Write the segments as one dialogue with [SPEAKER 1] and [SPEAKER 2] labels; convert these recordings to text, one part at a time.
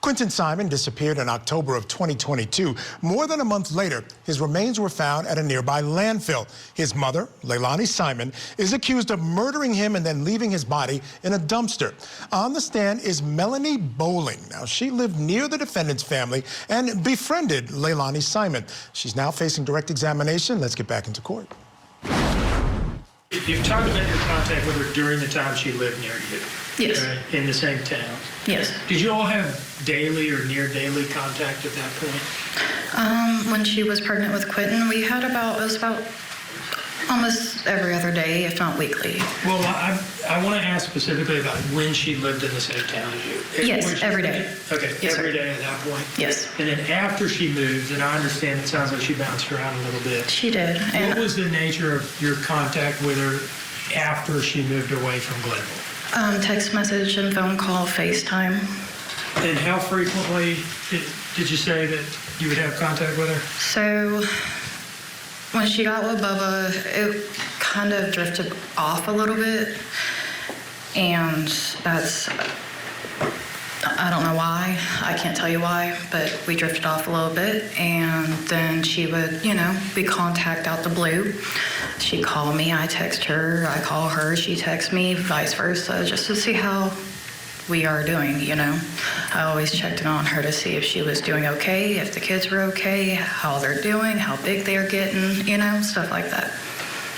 [SPEAKER 1] Quinton Simon disappeared in October of 2022. More than a month later, his remains were found at a nearby landfill. His mother, Leilani Simon, is accused of murdering him and then leaving his body in a dumpster. On the stand is Melaine Bowling. Now, she lived near the defendant's family and befriended Leilani Simon. She's now facing direct examination. Let's get back into court.
[SPEAKER 2] You've talked about your contact with her during the time she lived near you.
[SPEAKER 3] Yes.
[SPEAKER 2] In the same town.
[SPEAKER 3] Yes.
[SPEAKER 2] Did you all have daily or near daily contact at that point?
[SPEAKER 3] When she was pregnant with Quinton, we had it was about almost every other day, if not weekly.
[SPEAKER 2] Well, I want to ask specifically about when she lived in the same town as you.
[SPEAKER 3] Yes, every day.
[SPEAKER 2] Okay,
[SPEAKER 3] yes,
[SPEAKER 2] every
[SPEAKER 3] sir.
[SPEAKER 2] day at that point?
[SPEAKER 3] Yes.
[SPEAKER 2] And then after she moved, and I understand it sounds like she bounced around a little bit.
[SPEAKER 3] She did.
[SPEAKER 2] What was the nature of your contact with her after she moved away from Glenville?
[SPEAKER 3] Text message and phone call, FaceTime.
[SPEAKER 2] And how frequently did you say that you would have contact with her?
[SPEAKER 3] So when she got with Bubba, it kind of drifted off a little bit. And that's, I don't know why. I can't tell you why, but we drifted off a little bit. And then she would, be contact out the blue. She'd call me, I text her, I call her, she texts me, vice versa, just to see how we are doing, I always checked in on her to see if she was doing okay, if the kids were okay, how they're doing, how big they're getting, stuff like that.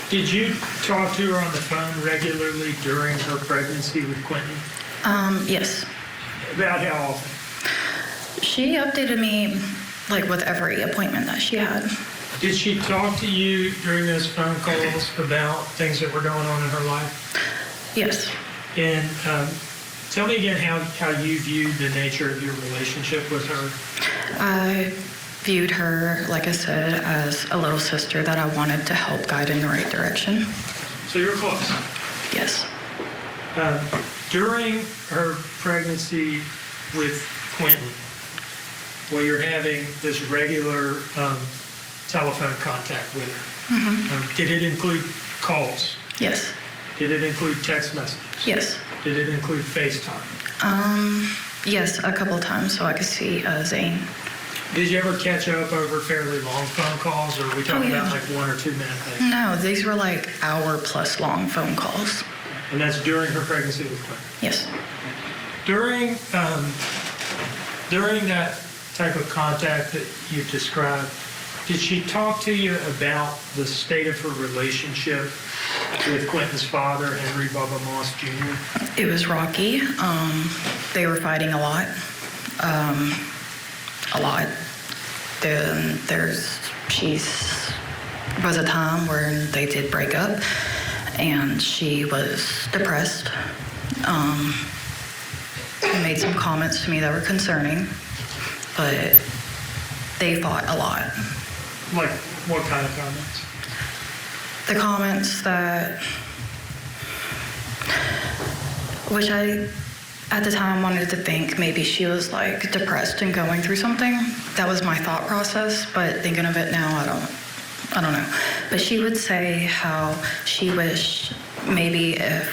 [SPEAKER 2] Did you talk to her on the phone regularly during her pregnancy with Quinton?
[SPEAKER 3] Yes.
[SPEAKER 2] About how often?
[SPEAKER 3] She updated me, with every appointment that she had.
[SPEAKER 2] Did she talk to you during those phone calls about things that were going on in her life?
[SPEAKER 3] Yes.
[SPEAKER 2] And tell me again how you viewed the nature of your relationship with her.
[SPEAKER 3] I viewed her, like I said, as a little sister that I wanted to help guide in the right direction.
[SPEAKER 2] So you're close?
[SPEAKER 3] Yes.
[SPEAKER 2] During her pregnancy with Quinton, where you're having this regular telephone contact with her, did it include calls?
[SPEAKER 3] Yes.
[SPEAKER 2] Did it include text messages?
[SPEAKER 3] Yes.
[SPEAKER 2] Did it include FaceTime?
[SPEAKER 3] Yes, a couple times so I could see Zane.
[SPEAKER 2] Did you ever catch up over fairly long phone calls, or are we talking about 1 or 2 minute things?
[SPEAKER 3] No, these were hour-plus long phone calls.
[SPEAKER 2] And that's during her pregnancy with Quinton?
[SPEAKER 3] Yes.
[SPEAKER 2] During that type of contact that you described, did she talk to you about the state of her relationship with Quinton's father, Henry Bubba Moss Jr.?
[SPEAKER 3] It was rocky. They were fighting a lot. Then was a time where they did break up, and she was depressed. Made some comments to me that were concerning, but they fought a lot.
[SPEAKER 2] Like what kind of comments?
[SPEAKER 3] The comments that, which I, at the time, wanted to think maybe she was depressed and going through something. That was my thought process, but thinking of it now, I don't know. But she would say how she wished maybe if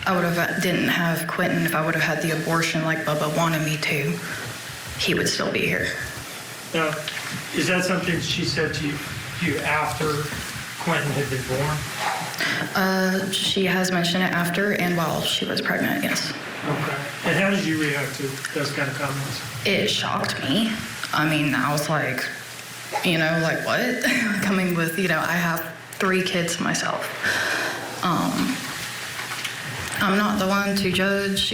[SPEAKER 3] I didn't have Quinton, if I would have had the abortion like Bubba wanted me to, he would still be here.
[SPEAKER 2] Now, is that something she said to you after Quinton had been born?
[SPEAKER 3] She has mentioned it after and while she was pregnant, yes.
[SPEAKER 2] Okay. And how did you react to those kind of comments?
[SPEAKER 3] It shocked me. I mean, I was what? Coming with, I have 3 kids myself. I'm not the one to judge,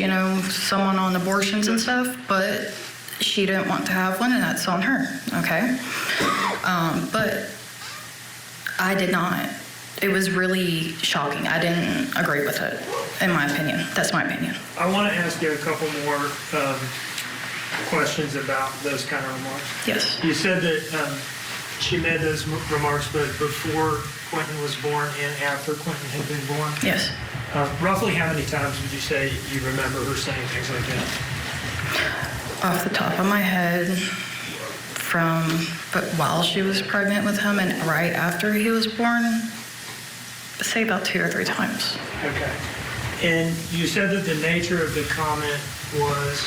[SPEAKER 3] someone on abortions and stuff, but she didn't want to have one, and that's on her, okay? But I did not. It was really shocking. I didn't agree with it, in my opinion. That's my opinion.
[SPEAKER 2] I want to ask you a couple more questions about those kind of remarks.
[SPEAKER 3] Yes.
[SPEAKER 2] You said that she made those remarks, but before Quinton was born and after Quinton had been born?
[SPEAKER 3] Yes.
[SPEAKER 2] Roughly how many times would you say you remember her saying things like that?
[SPEAKER 3] Off the top of my head, but while she was pregnant with him and right after he was born, say about 2 or 3 times.
[SPEAKER 2] Okay. And you said that the nature of the comment was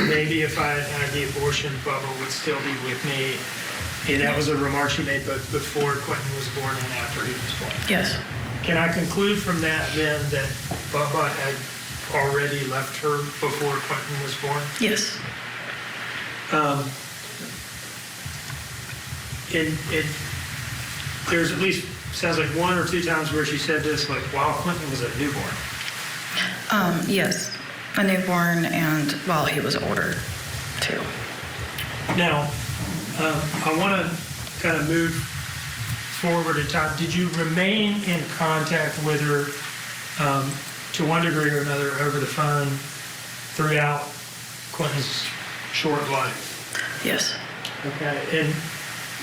[SPEAKER 2] maybe if I had had the abortion, Bubba would still be with me. And that was a remark she made both before Quinton was born and after he was born.
[SPEAKER 3] Yes.
[SPEAKER 2] Can I conclude from that then that Bubba had already left her before Quinton was born?
[SPEAKER 3] Yes.
[SPEAKER 2] And there's at least, sounds like 1 or 2 times where she said this, like, while Quinton was a newborn.
[SPEAKER 3] Yes. A newborn and while he was older, too.
[SPEAKER 2] Now, I want to kind of move forward in time. Did you remain in contact with her to one degree or another over the phone throughout Quinton's short life?
[SPEAKER 3] Yes.
[SPEAKER 2] Okay. And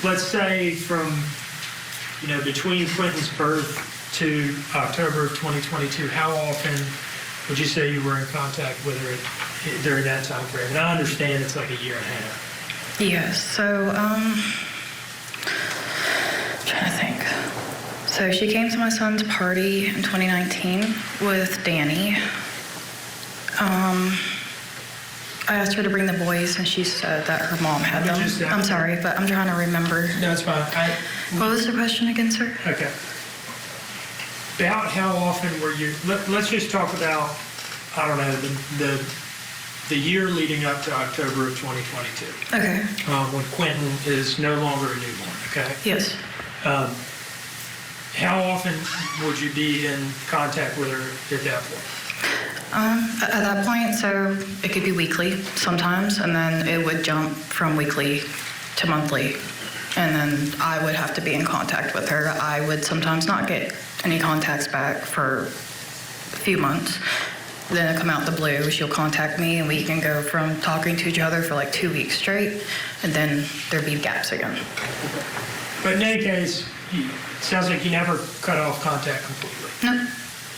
[SPEAKER 2] let's say from, between Quinton's birth to October of 2022, how often would you say you were in contact with her during that time frame? And I understand it's like a year and a half.
[SPEAKER 3] Yes. So, trying to think. So she came to my son's party in 2019 with Danny. I asked her to bring the boys, and she said that her mom had them. I'm sorry, but I'm trying to remember.
[SPEAKER 2] No, it's fine.
[SPEAKER 3] What was the question again, sir?
[SPEAKER 2] Okay. About how often were you, let's just talk about, I don't know, the year leading up to October of 2022.
[SPEAKER 3] Okay.
[SPEAKER 2] When Quinton is no longer a newborn, okay?
[SPEAKER 3] Yes.
[SPEAKER 2] How often would you be in contact with her at that point?
[SPEAKER 3] At that point, so it could be weekly sometimes, and then it would jump from weekly to monthly, and then I would have to be in contact with her. I would sometimes not get any contacts back for a few months. Then it'll come out the blue, she'll contact me, and we can go from talking to each other for like 2 weeks straight, and then there'd be gaps again.
[SPEAKER 2] But in any case, it sounds like you never cut off contact completely.
[SPEAKER 3] No.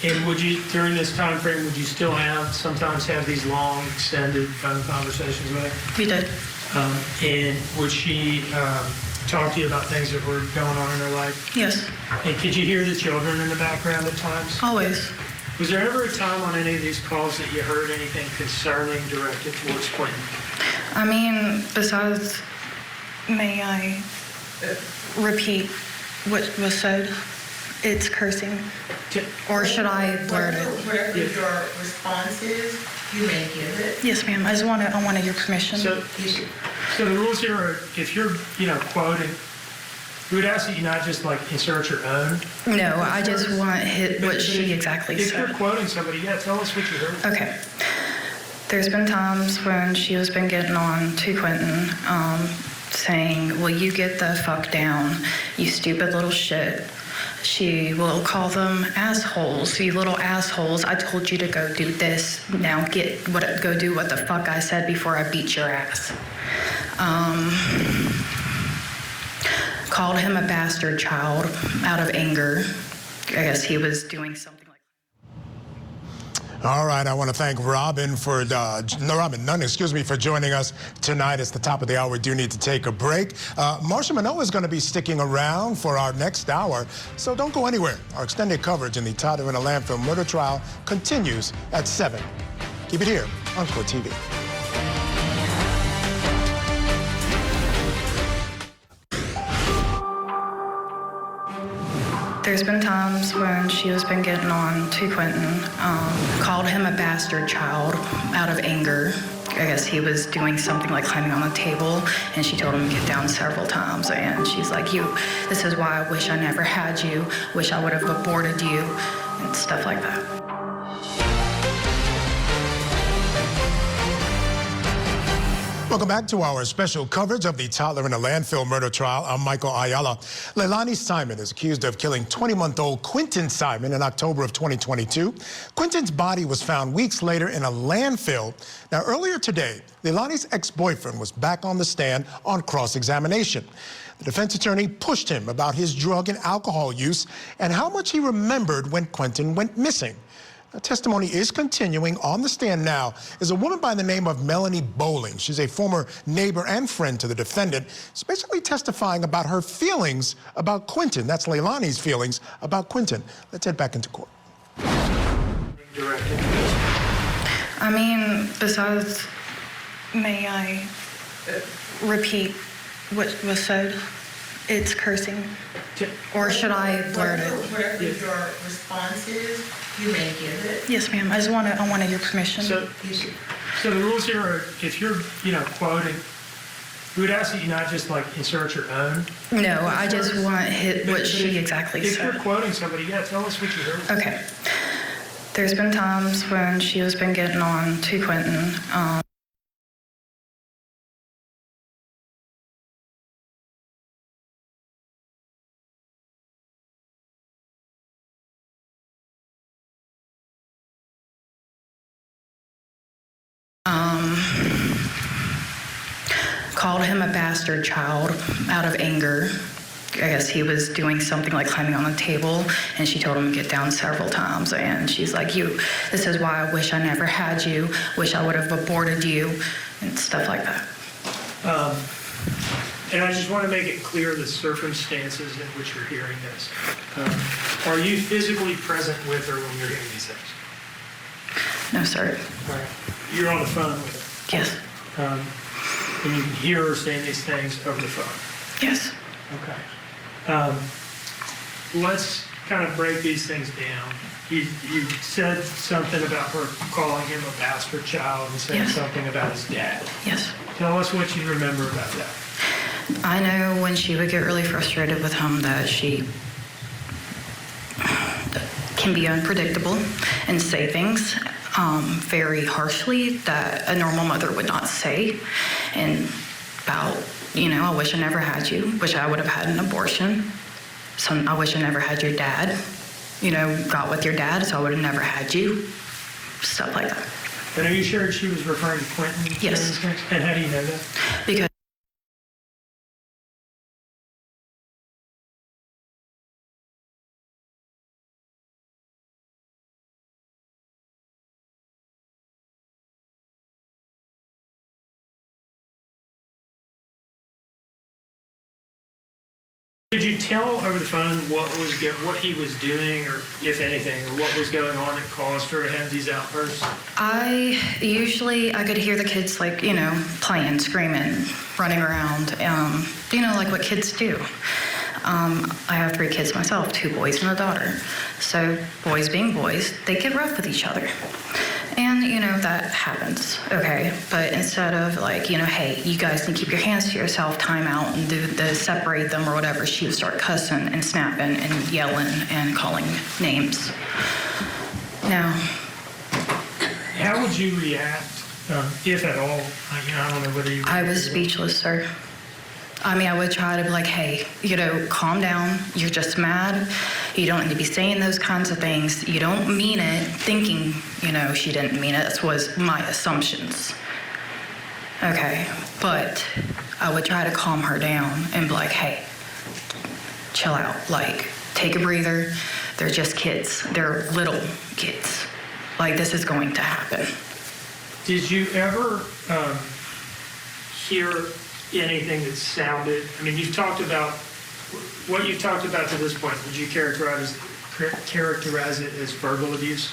[SPEAKER 2] And would you, during this time frame, would you still sometimes have these long, extended phone conversations with her?
[SPEAKER 3] We did.
[SPEAKER 2] And would she talk to you about things that were going on in her life?
[SPEAKER 3] Yes.
[SPEAKER 2] And could you hear the children in the background at times?
[SPEAKER 3] Always.
[SPEAKER 2] Was there ever a time on any of these calls that you heard anything concerning directed towards Quinton?
[SPEAKER 3] I mean, besides, may I repeat what was said? It's cursing. Or should I blurt it?
[SPEAKER 4] Whatever your response is, you may give it.
[SPEAKER 3] Yes, ma'am. I wanted your permission.
[SPEAKER 2] So the rules here are, if you're, quoting, we would ask that you not just like insert your own.
[SPEAKER 3] No, I just want to hit what she exactly
[SPEAKER 2] If
[SPEAKER 3] said.
[SPEAKER 2] you're quoting somebody, tell us what you heard.
[SPEAKER 3] Okay. There's been times when she has been getting on to Quinton, saying, "Will you get the fuck down, you stupid little shit." She will call them assholes, you little assholes. I told you to go do this. Now go do what the fuck I said before I beat your ass. Called him a bastard child out of anger. I guess he was doing something like that.
[SPEAKER 1] All right, I want to thank Robin for, Robin Nunn, for joining us tonight. It's the top of the hour. We do need to take a break. Marsha Manoa is going to be sticking around for our next hour, so don't go anywhere. Our extended coverage in the Tyler in a landfill murder trial continues at 7. Keep it here on Court TV.
[SPEAKER 3] There's been times when she has been getting on to Quinton, called him a bastard child out of anger. I guess he was doing something like climbing on the table, and she told him to get down several times. And she's like, this is why I wish I never had you, wish I would have aborted you, and stuff like that.
[SPEAKER 1] Welcome back to our special coverage of the Tyler in a landfill murder trial. I'm Michael Ayala. Leilani Simon is accused of killing 20-month-old Quinton Simon in October of 2022. Quinton's body was found weeks later in a landfill. Now, earlier today, Leilani's ex-boyfriend was back on the stand on cross-examination. The defense attorney pushed him about his drug and alcohol use and how much he remembered when Quinton went missing. The testimony is continuing. On the stand now is a woman by the name of Melaine Bowling. She's a former neighbor and friend to the defendant. She's basically testifying about her feelings about Quinton. That's Leilani's feelings about Quinton. Let's head back into court.
[SPEAKER 3] I mean, besides, May I repeat what was said? It's cursing. Or should I blurt it?
[SPEAKER 4] Whatever your response is, you may give it.
[SPEAKER 3] Yes, ma'am. I wanted your permission.
[SPEAKER 2] So the rules here are, if you're, quoting, we would ask that you not just like insert your own.
[SPEAKER 3] No, I just want what she exactly
[SPEAKER 2] If
[SPEAKER 3] said.
[SPEAKER 2] you're quoting somebody, yeah, tell us what you heard.
[SPEAKER 3] Okay. There's been times when she has been getting on to Quinton. Called him a bastard child out of anger. I guess he was doing something like climbing on the table, and she told him to get down several times. And she's like, this is why I wish I never had you, wish I would have aborted you, and stuff like that.
[SPEAKER 2] And I just want to make it clear the circumstances in which you're hearing this. Are you physically present with her when you're hearing these things?
[SPEAKER 3] No, sir.
[SPEAKER 2] All right. You're on the phone with her.
[SPEAKER 3] Yes.
[SPEAKER 2] And you can hear her saying these things over the phone.
[SPEAKER 3] Yes.
[SPEAKER 2] Okay. Let's kind of break these things down. You said something about her calling him a bastard child and saying
[SPEAKER 3] Yes.
[SPEAKER 2] something about his dad.
[SPEAKER 3] Yes.
[SPEAKER 2] Tell us what you remember about that.
[SPEAKER 3] I know when she would get really frustrated with him that she can be unpredictable and say things very harshly that a normal mother would not say. And about, I wish I never had you, wish I would have had an abortion. I wish I never had your dad, got with your dad, so I would have never had you. Stuff like that.
[SPEAKER 2] And are you sure she was referring to Quinton?
[SPEAKER 3] Yes.
[SPEAKER 2] And how do you know that?
[SPEAKER 3] Because
[SPEAKER 2] Did you tell over the phone what he was doing, or if anything, or what was going on that caused her to have these outbursts?
[SPEAKER 3] I could hear the kids playing, screaming, running around, like what kids do. I have 3 kids myself, 2 boys and a daughter. So boys being boys, they get rough with each other. And, that happens, okay? But instead of hey, you guys can keep your hands to yourself, time out, and do the separate them or whatever, she would start cussing and snapping and yelling and calling names. Now,
[SPEAKER 2] how would you react, if at all? I don't know whether you...
[SPEAKER 3] I was speechless, sir. I would try to be like, hey, calm down. You're just mad. You don't need to be saying those kinds of things. You don't mean it, thinking, she didn't mean it. That was my assumptions. Okay, but I would try to calm her down and be like, hey, chill out. Take a breather. They're just kids. They're little kids. This is going to happen.
[SPEAKER 2] Did you ever hear anything that sounded... you've talked about... What you've talked about to this point, would you characterize it as verbal abuse?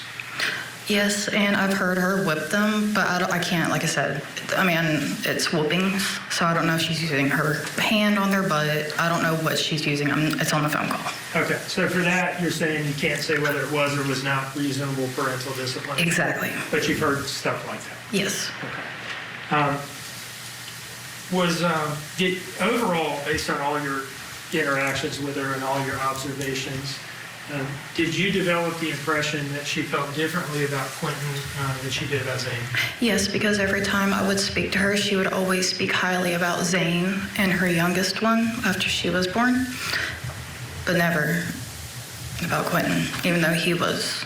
[SPEAKER 3] Yes, and I've heard her whip them, but I can't, like I said, it's whoopings, so I don't know if she's using her hand on their butt. I don't know what she's using. It's on the phone call.
[SPEAKER 2] Okay, so for that, you're saying you can't say whether it was or was not reasonable parental discipline?
[SPEAKER 3] Exactly.
[SPEAKER 2] But you've heard stuff like that?
[SPEAKER 3] Yes.
[SPEAKER 2] Okay. Did overall, based on all your interactions with her and all your observations, did you develop the impression that she felt differently about Quinton than she did about Zane?
[SPEAKER 3] Yes, because every time I would speak to her, she would always speak highly about Zane and her youngest one after she was born, but never about Quinton, even though he was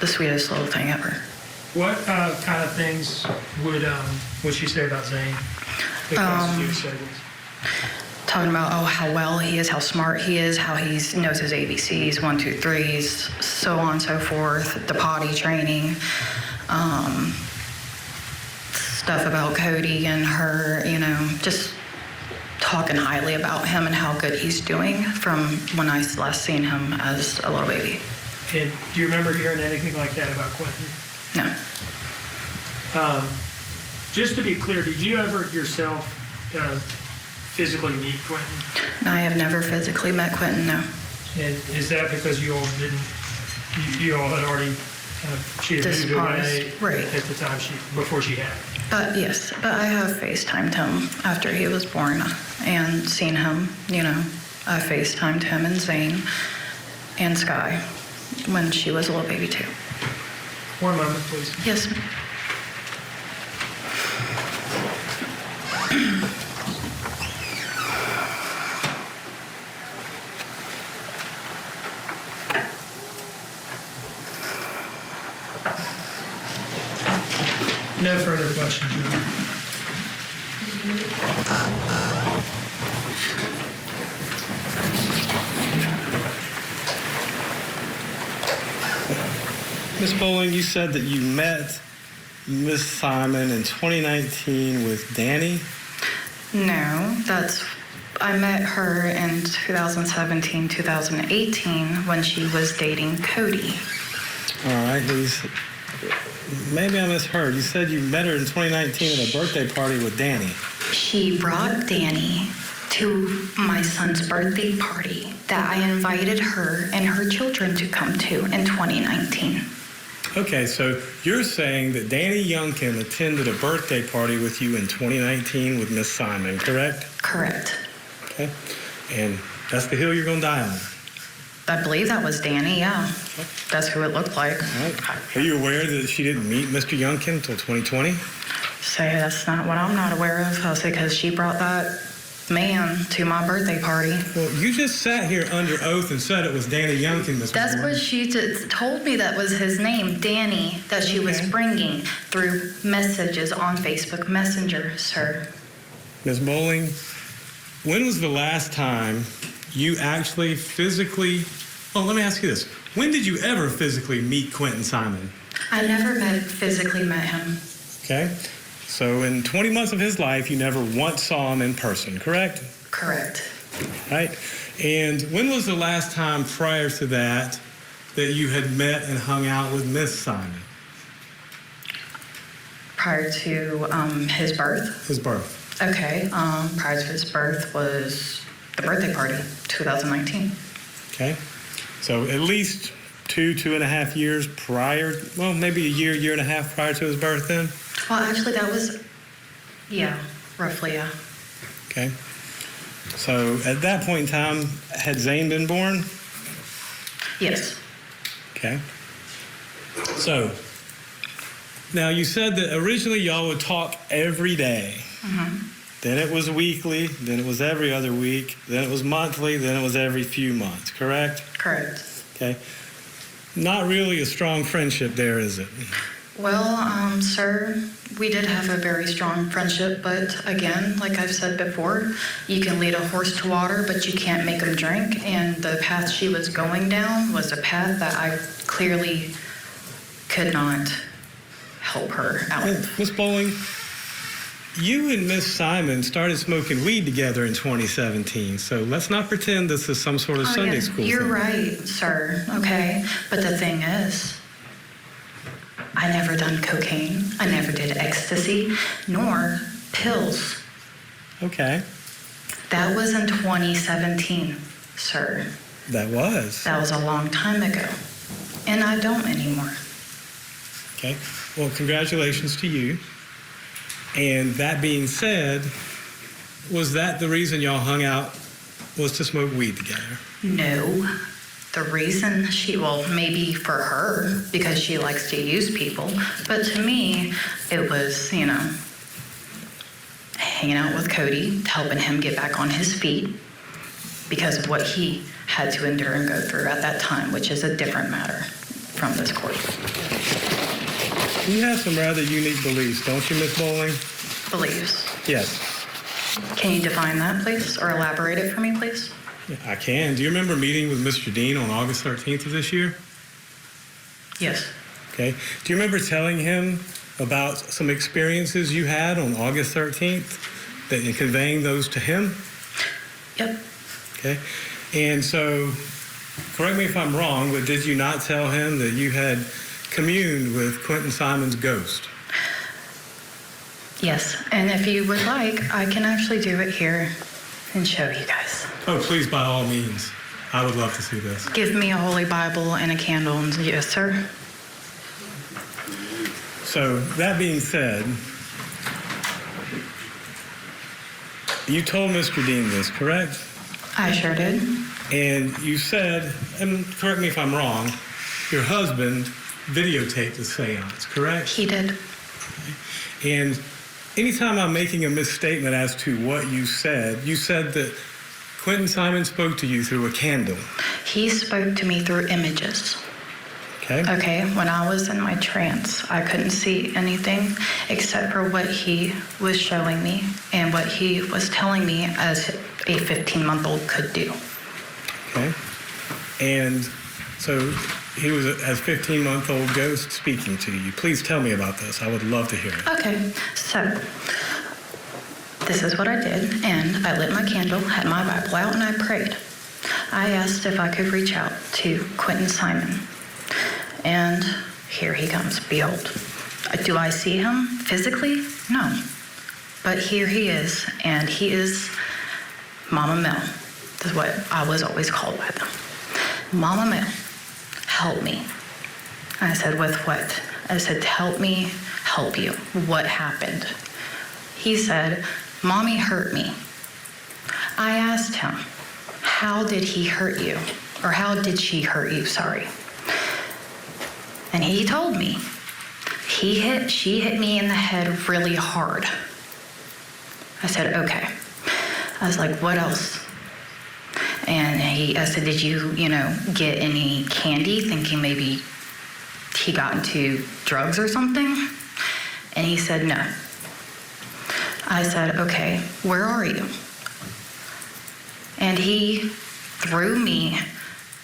[SPEAKER 3] the sweetest little thing ever.
[SPEAKER 2] What kind of things would she say about Zane? Because you said this.
[SPEAKER 3] Talking about, how well he is, how smart he is, how he knows his ABCs, 1, 2, 3s, so on and so forth, the potty training, stuff about Cody and her, just talking highly about him and how good he's doing from when I last seen him as a little baby.
[SPEAKER 2] And do you remember hearing anything like that about Quinton?
[SPEAKER 3] No.
[SPEAKER 2] Just to be clear, did you ever yourself physically meet Quinton?
[SPEAKER 3] I have never physically met Quinton, no.
[SPEAKER 2] And is that because you all didn't, you all had already, she had moved away
[SPEAKER 3] Right.
[SPEAKER 2] at the time before she had?
[SPEAKER 3] But yes, but I have FaceTimed him after he was born and seen him, I FaceTimed him and Zane and Sky when she was a little baby too.
[SPEAKER 2] One moment, please.
[SPEAKER 3] Yes.
[SPEAKER 2] No further questions, Your Honor.
[SPEAKER 5] Ms. Bowling, you said that you met Ms. Simon in 2019 with Danny?
[SPEAKER 3] No, I met her in 2017, 2018 when she was dating Cody.
[SPEAKER 5] All right, maybe I misheard. You said you met her in 2019 at a birthday party with Danny.
[SPEAKER 3] She brought Danny to my son's birthday party that I invited her and her children to come to in 2019.
[SPEAKER 5] Okay, so you're saying that Danny Youngkin attended a birthday party with you in 2019 with Miss Simon, correct?
[SPEAKER 3] Correct.
[SPEAKER 5] Okay, and that's the hill you're going to die on.
[SPEAKER 3] I believe that was Danny, yeah. That's who it looked like.
[SPEAKER 5] All right. Are you aware that she didn't meet Mr. Youngkin until 2020?
[SPEAKER 3] Say that's not what I'm not aware of. I'll say because she brought that man to my birthday party.
[SPEAKER 5] Well, you just sat here under oath and said it was Danny Youngkin, Ms.
[SPEAKER 3] That's
[SPEAKER 5] Bowling.
[SPEAKER 3] what she told me that was his name, Danny, that she was bringing through messages on Facebook Messenger, sir.
[SPEAKER 5] Ms. Bowling, when was the last time you actually physically, let me ask you this. When did you ever physically meet Quinton Simon?
[SPEAKER 3] I never physically met him.
[SPEAKER 5] Okay. So in 20 months of his life, you never once saw him in person, correct?
[SPEAKER 3] Correct.
[SPEAKER 5] Right. And when was the last time prior to that you had met and hung out with Miss Simon?
[SPEAKER 3] Prior to his birth?
[SPEAKER 5] His birth.
[SPEAKER 3] Okay. Prior to his birth was the birthday party, 2019.
[SPEAKER 5] Okay. So at least 2.5 years prior, well, maybe a year and a half prior to his birth then?
[SPEAKER 3] Well, actually, that was, roughly, yeah.
[SPEAKER 5] Okay. So at that point in time, had Zane been born?
[SPEAKER 3] Yes.
[SPEAKER 5] Okay. So now you said that originally y'all would talk every day.
[SPEAKER 3] Mm-hmm.
[SPEAKER 5] Then it was weekly, then it was every other week, then it was monthly, then it was every few months, correct?
[SPEAKER 3] Correct.
[SPEAKER 5] Okay. Not really a strong friendship there, is it?
[SPEAKER 3] Well, sir, we did have a very strong friendship, but again, like I've said before, you can lead a horse to water, but you can't make him drink, and the path she was going down was a path that I clearly could not help her out.
[SPEAKER 5] Miss Bowling, you and Miss Simon started smoking weed together in 2017, so let's not pretend this is some sort of Sunday school
[SPEAKER 3] You're
[SPEAKER 5] thing.
[SPEAKER 3] right, sir, okay? But the thing is, I never done cocaine, I never did ecstasy, nor pills.
[SPEAKER 5] Okay.
[SPEAKER 3] That was in 2017, sir.
[SPEAKER 5] That was.
[SPEAKER 3] That was a long time ago. And I don't anymore.
[SPEAKER 5] Okay. Well, congratulations to you. And that being said, was that the reason y'all hung out, was to smoke weed together?
[SPEAKER 3] No. The reason maybe for her, because she likes to use people, but to me, it was, hanging out with Cody, helping him get back on his feet because of what he had to endure and go through at that time, which is a different matter from this court.
[SPEAKER 5] You have some rather unique beliefs, don't you, Miss Bowling?
[SPEAKER 3] Beliefs.
[SPEAKER 5] Yes.
[SPEAKER 3] Can you define that, please, or elaborate it for me, please?
[SPEAKER 5] I can. Do you remember meeting with Mr. Dean on August 13th of this year?
[SPEAKER 3] Yes.
[SPEAKER 5] Okay. Do you remember telling him about some experiences you had on August 13th and conveying those to him?
[SPEAKER 3] Yep.
[SPEAKER 5] Okay. And so, correct me if I'm wrong, but did you not tell him that you had communed with Quinton Simon's ghost?
[SPEAKER 3] Yes, and if you would like, I can actually do it here and show you guys.
[SPEAKER 5] Oh, please, by all means. I would love to see this.
[SPEAKER 3] Give me a Holy Bible and a candle, and yes, sir.
[SPEAKER 5] So, that being said, you told Mr. Dean this, correct?
[SPEAKER 3] I sure did.
[SPEAKER 5] And you said, and correct me if I'm wrong, your husband videotaped the seance, correct?
[SPEAKER 3] He did.
[SPEAKER 5] And anytime I'm making a misstatement as to what you said that Quinton Simon spoke to you through a candle.
[SPEAKER 3] He spoke to me through images. Okay, when I was in my trance, I couldn't see anything except for what he was showing me and what he was telling me as a 15-month-old could do.
[SPEAKER 5] Okay. And so he was a 15-month-old ghost speaking to you. Please tell me about this. I would love to hear it.
[SPEAKER 3] Okay, so this is what I did, and I lit my candle, had my Bible out, and I prayed. I asked if I could reach out to Quinton Simon. And here he comes, behold. Do I see him physically? No. But here he is, and he is Mama Mel. That's what I was always called by them. Mama Mel, help me. I said, with what? I said, help me help you. What happened? He said, Mommy hurt me. I asked him, how did he hurt you? Or how did she hurt you, sorry. And he told me, she hit me in the head really hard. I said, okay. I was like, what else? And I said, did you get any candy, thinking maybe he got into drugs or something? And he said, no. I said, okay, where are you? And he threw me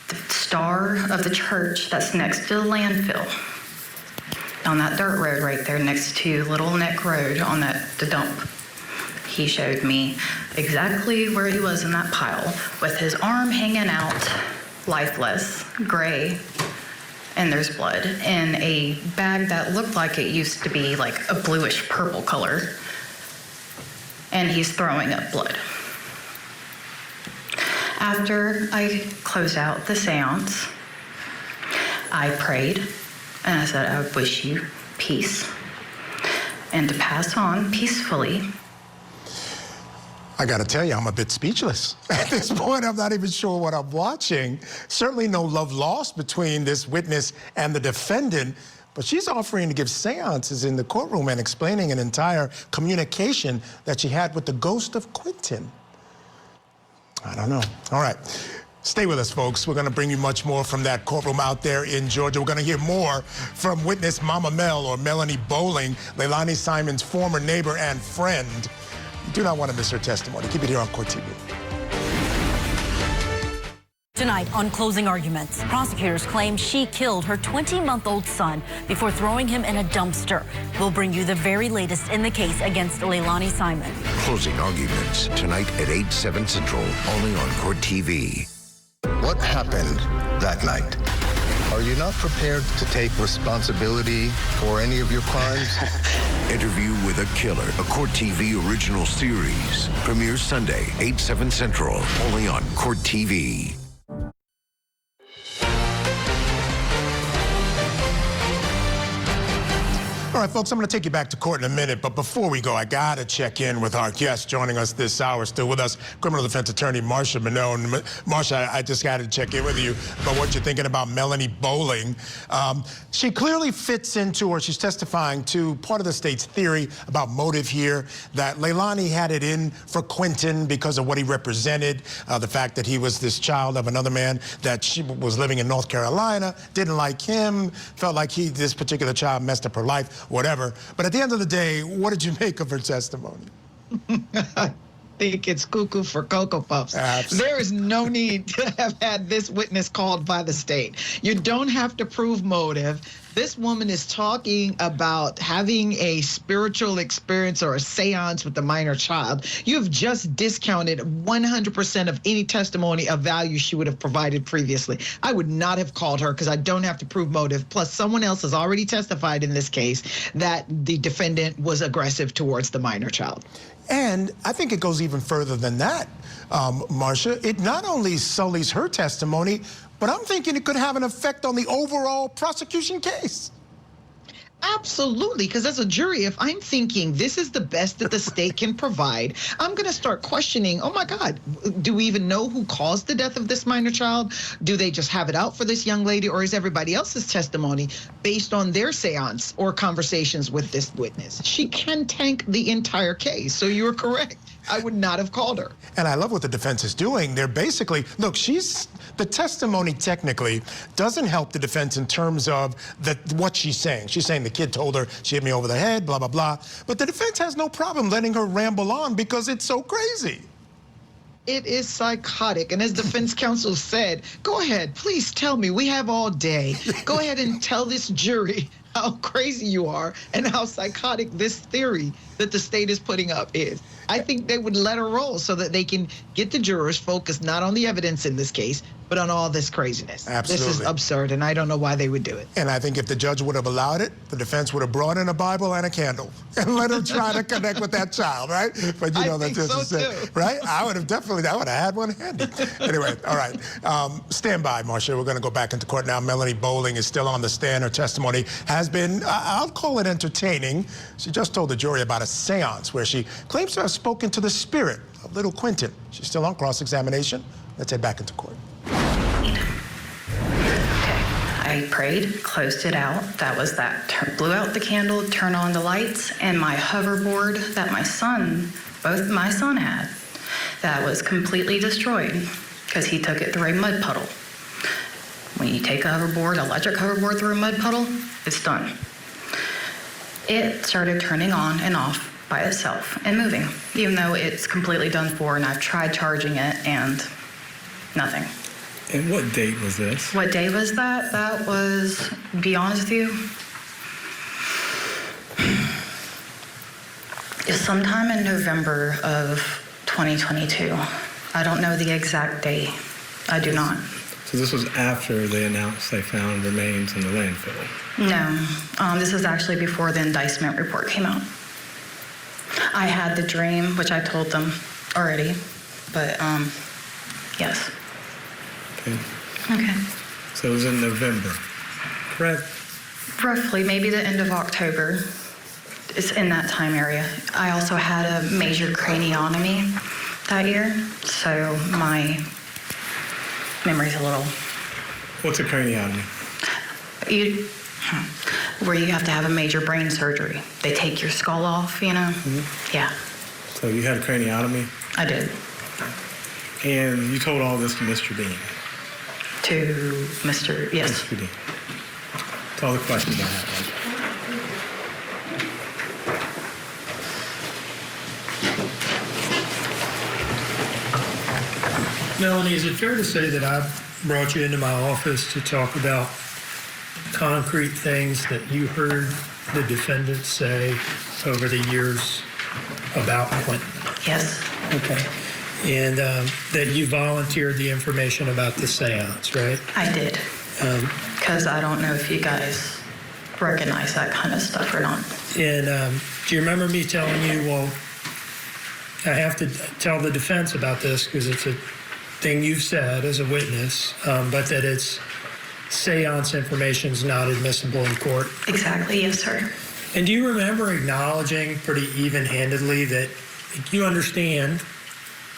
[SPEAKER 3] the star of the church that's next to the landfill on that dirt road right there next to Little Neck Road on the dump. He showed me exactly where he was in that pile with his arm hanging out, lifeless, gray, and there's blood in a bag that looked like it used to be like a bluish purple color, and he's throwing up blood. After I closed out the seance, I prayed, and I said, I wish you peace, and to pass on peacefully.
[SPEAKER 1] I got to tell you, I'm a bit speechless. At this point, I'm not even sure what I'm watching. Certainly no love lost between this witness and the defendant, but she's offering to give seances in the courtroom and explaining an entire communication that she had with the ghost of Quinton. I don't know. All right. Stay with us, folks. We're going to bring you much more from that courtroom out there in Georgia. We're going to hear more from witness Mama Mel, or Melaine Bowling, Leilani Simon's former neighbor and friend. You do not want to miss her testimony. Keep it here on Court TV.
[SPEAKER 6] Tonight on Closing Arguments, prosecutors claim she killed her 20-month-old son before throwing him in a dumpster. We'll bring you the very latest in the case against Leilani Simon.
[SPEAKER 7] Closing Arguments, tonight at 8/7 Central, only on Court TV.
[SPEAKER 8] What happened that night? Are you not prepared to take responsibility for any of your crimes?
[SPEAKER 7] Interview with a Killer, a Court TV original series. Premieres Sunday, 8/7 Central, only on Court TV.
[SPEAKER 1] All right, folks, I'm going to take you back to court in a minute, but before we go, I got to check in with our guest joining us this hour. Still with us, criminal defense attorney Marsha Minone. Marsha, I just got to check in with you about what you're thinking about Melaine Bowling. She clearly fits into, or she's testifying to, part of the state's theory about motive here, that Leilani had it in for Quinton because of what he represented, the fact that he was this child of another man, that she was living in North Carolina, didn't like him, felt like this particular child messed up her life, whatever. But at the end of the day, what did you make of her testimony?
[SPEAKER 9] think it's cuckoo for Cocoa Puffs. There is no need to have had this witness called by the state. You don't have to prove motive. This woman is talking about having a spiritual experience or a seance with a minor child. You've just discounted 100% of any testimony of value she would have provided previously. I would not have called her because I don't have to prove motive. Plus, someone else has already testified in this case that the defendant was aggressive towards the minor child.
[SPEAKER 1] And I think it goes even further than that, Marcia. It not only sullies her testimony, but I'm thinking it could have an effect on the overall prosecution case.
[SPEAKER 9] Absolutely, because as a jury, if I'm thinking this is the best that the state can provide, I'm going to start questioning, oh my God, do we even know who caused the death of this minor child? Do they just have it out for this young lady, or is everybody else's testimony based on their seance or conversations with this witness? She can tank the entire case, so you're correct. I would not have called her.
[SPEAKER 1] And I love what the defense is doing. They're basically, look, the testimony technically doesn't help the defense in terms of what she's saying. She's saying the kid told her she hit me over the head, blah, blah, blah. But the defense has no problem letting her ramble on because it's so crazy.
[SPEAKER 9] It is psychotic. And as defense counsel said, go ahead, please tell me. We have all day. Go ahead and tell this jury how crazy you are and how psychotic this theory that the state is putting up is. I think they would let her roll so that they can get the jurors focused not on the evidence in this case, but on all this craziness.
[SPEAKER 1] Absolutely.
[SPEAKER 9] This is absurd, and I don't know why they would do it.
[SPEAKER 1] And I think if the judge would have allowed it, the defense would have brought in a Bible and a candle and let her try to connect with that child, right? But you know that's just it, right? I would have had one handy. Anyway, all right. Stand by, Marcia. We're going to go back into court now. Melaine Bowling is still on the stand. Her testimony has been, I'll call it entertaining. She just told the jury about a seance where she claims to have spoken to the spirit of little Quinton. She's still on cross-examination. Let's head back into court.
[SPEAKER 3] I prayed, closed it out. That was that. Blew out the candle, turned on the lights, and my hoverboard that both my son had, that was completely destroyed because he took it through a mud puddle. When you take a hoverboard, electric hoverboard through a mud puddle, it's done. It started turning on and off by itself and moving, even though it's completely done for, and I've tried charging it and nothing.
[SPEAKER 5] And what date was this?
[SPEAKER 3] What day was that? That was, to be honest with you, it's sometime in November of 2022. I don't know the exact date. I do not.
[SPEAKER 5] So this was after they announced they found remains in the landfill?
[SPEAKER 3] No, this was actually before the indictment report came out. I had the dream, which I told them already, but yes. Okay.
[SPEAKER 5] So it was in November, correct?
[SPEAKER 3] Roughly, maybe the end of October. It's in that time area. I also had a major craniotomy that year, so my memory's a little...
[SPEAKER 5] What's a craniotomy?
[SPEAKER 3] Where you have to have a major brain surgery. They take your skull off, you know? Mm-hmm. Yeah.
[SPEAKER 5] So you had a craniotomy?
[SPEAKER 3] I did.
[SPEAKER 5] And you told all this to Mr. Dean?
[SPEAKER 3] To Mr. Yes.
[SPEAKER 5] Mr. Dean. That's all the questions I have.
[SPEAKER 2] Melanie, is it fair to say that I brought you into my office to talk about concrete things that you heard the defendant say over the years about Quinton?
[SPEAKER 3] Yes.
[SPEAKER 2] Okay. And that you volunteered the information about the seance, right?
[SPEAKER 3] I did. Because I don't know if you guys recognize that kind of stuff or not.
[SPEAKER 2] And do you remember me telling you, well, I have to tell the defense about this because it's a thing you've said as a witness, but that it's seance information is not admissible in court?
[SPEAKER 3] Exactly, yes, sir.
[SPEAKER 2] And do you remember acknowledging pretty even-handedly that you understand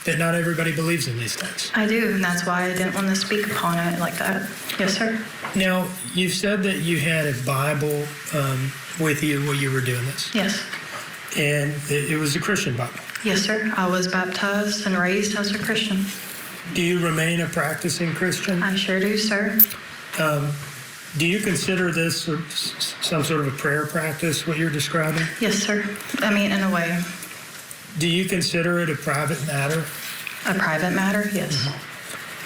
[SPEAKER 2] that not everybody believes in these things?
[SPEAKER 3] I do, and that's why I didn't want to speak upon it like that. Yes, sir.
[SPEAKER 2] Now, you've said that you had a Bible with you while you were doing this.
[SPEAKER 3] Yes.
[SPEAKER 2] And it was a Christian Bible.
[SPEAKER 3] Yes, sir. I was baptized and raised as a Christian.
[SPEAKER 2] Do you remain a practicing Christian?
[SPEAKER 3] I sure do, sir.
[SPEAKER 2] Do you consider this some sort of a prayer practice, what you're describing?
[SPEAKER 3] Yes, sir. I mean, in a way.
[SPEAKER 2] Do you consider it a private matter?
[SPEAKER 3] A private matter? Yes.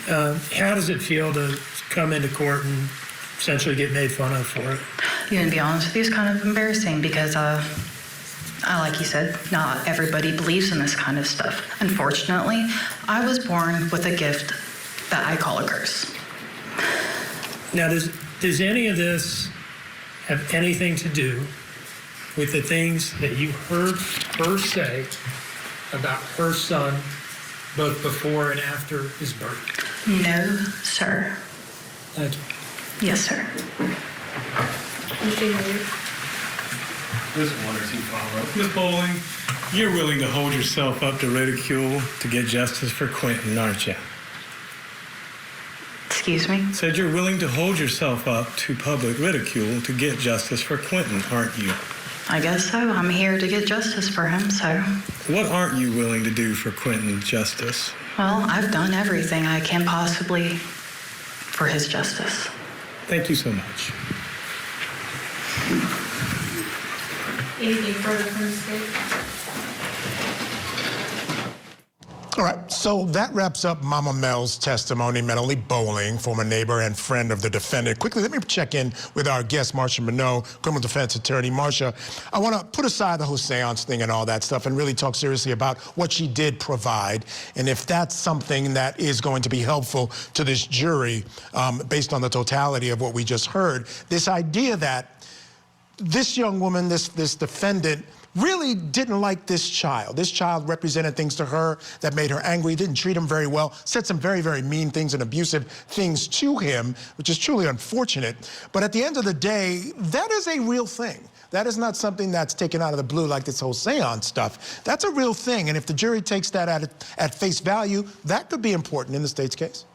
[SPEAKER 2] How does it feel to come into court and essentially get made fun of for it?
[SPEAKER 3] You gonna be honest with you, it's kind of embarrassing because, like you said, not everybody believes in this kind of stuff. Unfortunately, I was born with a gift that I call a curse.
[SPEAKER 2] Now, does any of this have anything to do with the things that you heard her say about her son, both before and after his birth?
[SPEAKER 3] No, sir.
[SPEAKER 2] Thank you.
[SPEAKER 3] Yes, sir.
[SPEAKER 5] There's one or two follow-up. Ms. Bowling, you're willing to hold yourself up to ridicule to get justice for Quinton, aren't you?
[SPEAKER 3] Excuse me?
[SPEAKER 5] Said you're willing to hold yourself up to public ridicule to get justice for Quinton, aren't you?
[SPEAKER 3] I guess so. I'm here to get justice for him, so.
[SPEAKER 5] What aren't you willing to do for Quinton justice?
[SPEAKER 3] Well, I've done everything I can possibly for his justice.
[SPEAKER 5] Thank you so much.
[SPEAKER 4] Anything further from the state?
[SPEAKER 1] All right, so that wraps up Mama Mel's testimony. Melaine Bowling, former neighbor and friend of the defendant. Quickly, let me check in with our guest, Marsha Minot, criminal defense attorney. Marsha, I want to put aside the whole seance thing and all that stuff and really talk seriously about what she did provide, and if that's something that is going to be helpful to this jury based on the totality of what we just heard. This idea that this young woman, this defendant, really didn't like this child. This child represented things to her that made her angry, didn't treat him very well, said some very, very mean things and abusive things to him, which is truly unfortunate. But at the end of the day, that is a real thing. That is not something that's taken out of the blue like this whole seance stuff. That's a real thing. And if the jury takes that at face value, that could be important in the state's case.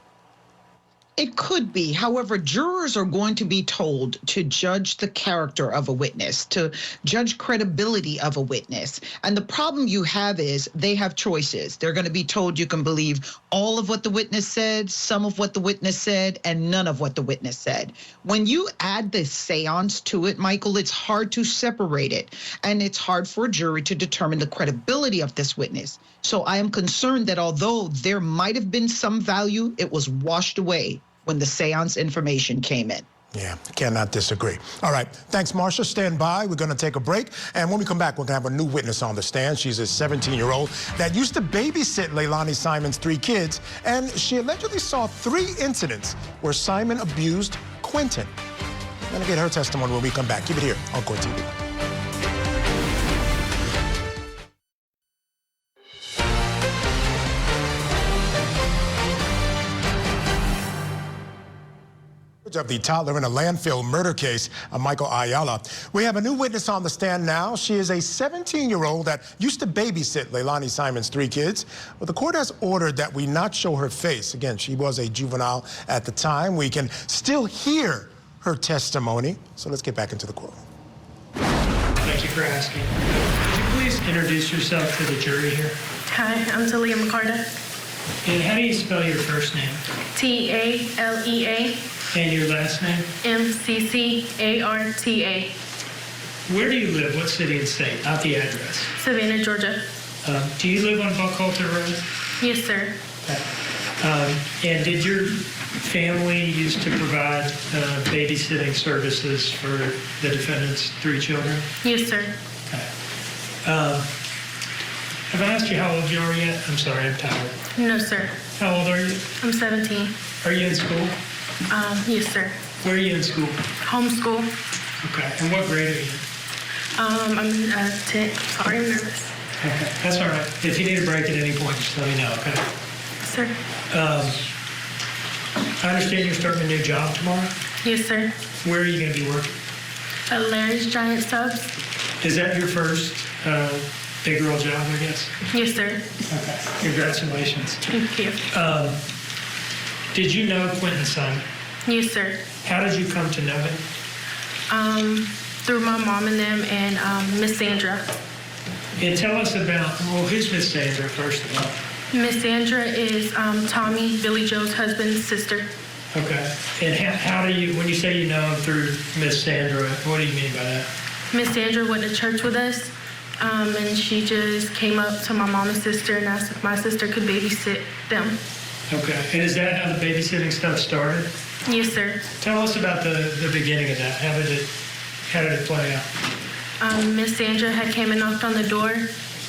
[SPEAKER 9] It could be. However, jurors are going to be told to judge the character of a witness, to judge credibility of a witness. And the problem you have is they have choices. They're going to be told you can believe all of what the witness said, some of what the witness said, and none of what the witness said. When you add the seance to it, Michael, it's hard to separate it. And it's hard for a jury to determine the credibility of this witness. So I am concerned that although there might have been some value, it was washed away when the seance information came in.
[SPEAKER 1] Yeah, cannot disagree. All right, thanks, Marsha. Stand by. We're going to take a break. And when we come back, we're going to have a new witness on the stand. She's a 17-year-old that used to babysit Leilani Simon's 3 kids, and she allegedly saw 3 incidents where Simon abused Quinton. We're going to get her testimony when we come back. Keep it here on Court TV. Of the toddler in a landfill murder case, Michael Ayala. We have a new witness on the stand now. She is a 17-year-old that used to babysit Leilani Simon's 3 kids. But the court has ordered that we not show her face. Again, she was a juvenile at the time. We can still hear her testimony. So let's get back into the courtroom.
[SPEAKER 2] Thank you for asking. Could you please introduce yourself to the jury here?
[SPEAKER 10] Hi, I'm Talia McCarter.
[SPEAKER 2] And how do you spell your first name?
[SPEAKER 10] Talea.
[SPEAKER 2] And your last name?
[SPEAKER 10] MCCARTA.
[SPEAKER 2] Where do you live? What city and state? Not the address.
[SPEAKER 10] Savannah, Georgia.
[SPEAKER 2] Do you live on Buckhalter Road?
[SPEAKER 10] Yes, sir.
[SPEAKER 2] And did your family used to provide babysitting services for the defendant's 3 children?
[SPEAKER 10] Yes, sir.
[SPEAKER 2] Okay. Have I asked you how old you are yet? I'm sorry, I'm tired.
[SPEAKER 10] No, sir.
[SPEAKER 2] How old are you?
[SPEAKER 10] I'm 17.
[SPEAKER 2] Are you in school?
[SPEAKER 10] Yes, sir.
[SPEAKER 2] Where are you in school?
[SPEAKER 10] Homeschool.
[SPEAKER 2] Okay. And what grade are you in?
[SPEAKER 10] I'm 10. Sorry, I'm nervous.
[SPEAKER 2] Okay. That's all right. If you need a break at any point, just let me know, okay?
[SPEAKER 10] Sir.
[SPEAKER 2] I understand you're starting a new job tomorrow?
[SPEAKER 10] Yes, sir.
[SPEAKER 2] Where are you going to be working?
[SPEAKER 10] At Larry's Giant Subs.
[SPEAKER 2] Is that your first big girl job, I guess?
[SPEAKER 10] Yes, sir.
[SPEAKER 2] Okay. Congratulations.
[SPEAKER 10] Thank you.
[SPEAKER 2] Did you know Quinton Simon?
[SPEAKER 10] Yes, sir.
[SPEAKER 2] How did you come to know him?
[SPEAKER 10] Through my mom and them and Miss Sandra.
[SPEAKER 2] And tell us about, well, who's Miss Sandra, first of all?
[SPEAKER 10] Miss Sandra is Tommy, Billy Joe's husband's sister.
[SPEAKER 2] Okay. And how do you, when you say you know him through Miss Sandra, what do you mean by that?
[SPEAKER 10] Miss Sandra went to church with us. And she just came up to my mom and sister and asked if my sister could babysit them.
[SPEAKER 2] Okay. And is that how the babysitting stuff started?
[SPEAKER 10] Yes, sir.
[SPEAKER 2] Tell us about the beginning of that. How did it play out?
[SPEAKER 10] Miss Sandra had came and knocked on the door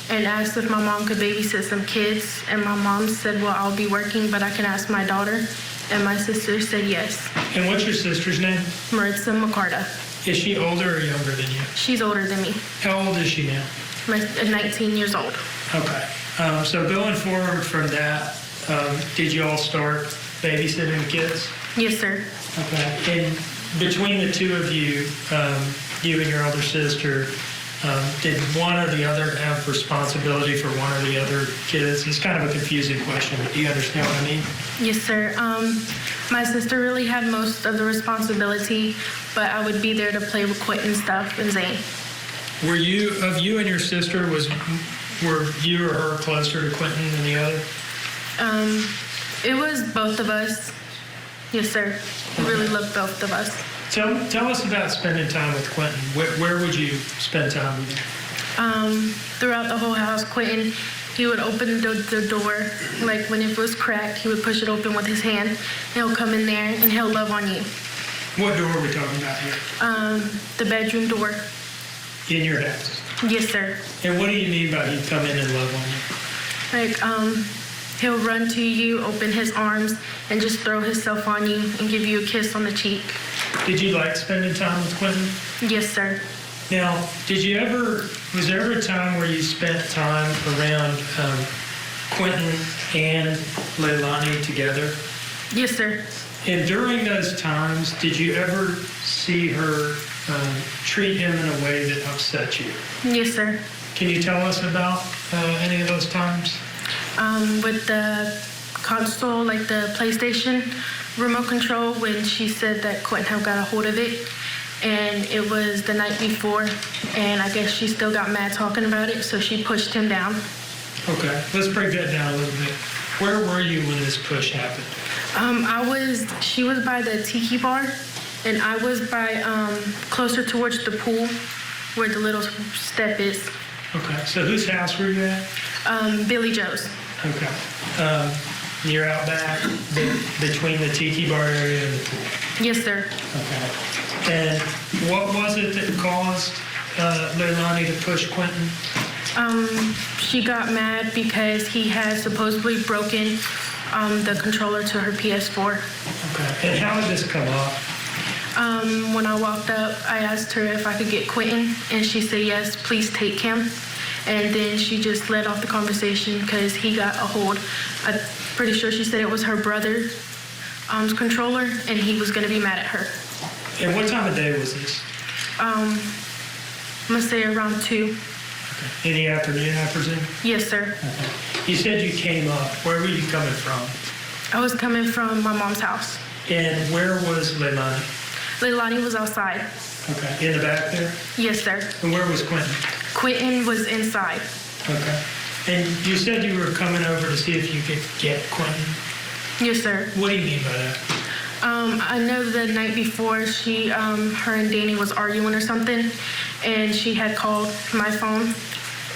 [SPEAKER 10] and asked if my mom could babysit some kids. And my mom said, well, I'll be working, but I can ask my daughter. And my sister said yes.
[SPEAKER 2] And what's your sister's name?
[SPEAKER 10] Maritza McCarta.
[SPEAKER 2] Is she older or younger than you?
[SPEAKER 10] She's older than me.
[SPEAKER 2] How old is she now?
[SPEAKER 10] 19 years old.
[SPEAKER 2] Okay. So going forward from that, did you all start babysitting the kids?
[SPEAKER 10] Yes, sir.
[SPEAKER 2] Okay. And between the two of you, you and your older sister, did one or the other have responsibility for one or the other kids? It's kind of a confusing question, but do you understand what I mean?
[SPEAKER 10] Yes, sir. My sister really had most of the responsibility, but I would be there to play with Quinton stuff and Zane.
[SPEAKER 2] Were you and your sister, were you or her closer to Quinton than the other?
[SPEAKER 10] It was both of us. Yes, sir. We really loved both of us.
[SPEAKER 2] Tell us about spending time with Quinton. Where would you spend time with him?
[SPEAKER 10] Throughout the whole house, Quinton, he would open the door, like when it was cracked, he would push it open with his hand. He'll come in there and he'll love on you.
[SPEAKER 2] What door are we talking about here?
[SPEAKER 10] The bedroom door.
[SPEAKER 2] In your house?
[SPEAKER 10] Yes, sir.
[SPEAKER 2] And what do you mean by he'd come in and love on you?
[SPEAKER 10] Like, he'll run to you, open his arms, and just throw himself on you and give you a kiss on the cheek.
[SPEAKER 2] Did you like spending time with Quinton?
[SPEAKER 10] Yes, sir.
[SPEAKER 2] Now, was there ever a time where you spent time around Quinton and Leilani together?
[SPEAKER 10] Yes, sir.
[SPEAKER 2] And during those times, did you ever see her treat him in a way that upset you?
[SPEAKER 10] Yes, sir.
[SPEAKER 2] Can you tell us about any of those times?
[SPEAKER 10] With the console, like the PlayStation remote control, when she said that Quinton had got a hold of it, and it was the night before, and I guess she still got mad talking about it, so she pushed him down.
[SPEAKER 2] Okay, let's break that down a little bit. Where were you when this push happened?
[SPEAKER 10] She was by the tiki bar, and I was by closer towards the pool where the little step is.
[SPEAKER 2] Okay, so whose house were you at?
[SPEAKER 10] Billy Joe's.
[SPEAKER 2] Okay. You're out back between the tiki bar area and the pool.
[SPEAKER 10] Yes, sir.
[SPEAKER 2] Okay. And what was it that caused Leilani to push Quinton?
[SPEAKER 10] She got mad because he had supposedly broken the controller to her PS4.
[SPEAKER 2] Okay. And how did this come up?
[SPEAKER 10] When I walked up, I asked her if I could get Quinton, and she said, yes, please take him. And then she just led off the conversation because he got a hold. I'm pretty sure she said it was her brother's controller, and he was going to be mad at her.
[SPEAKER 2] And what time of day was this?
[SPEAKER 10] I'm going to say around 2.
[SPEAKER 2] Okay. In the afternoon, I presume?
[SPEAKER 10] Yes, sir.
[SPEAKER 2] Okay. You said you came up. Where were you coming from?
[SPEAKER 10] I was coming from my mom's house.
[SPEAKER 2] And where was Leilani?
[SPEAKER 10] Leilani was outside.
[SPEAKER 2] Okay. In the back there?
[SPEAKER 10] Yes, sir.
[SPEAKER 2] And where was Quinton?
[SPEAKER 10] Quinton was inside.
[SPEAKER 2] Okay. And you said you were coming over to see if you could get Quinton.
[SPEAKER 10] Yes, sir.
[SPEAKER 2] What do you mean by that?
[SPEAKER 10] I know the night before her and Danny was arguing or something, and she had called my phone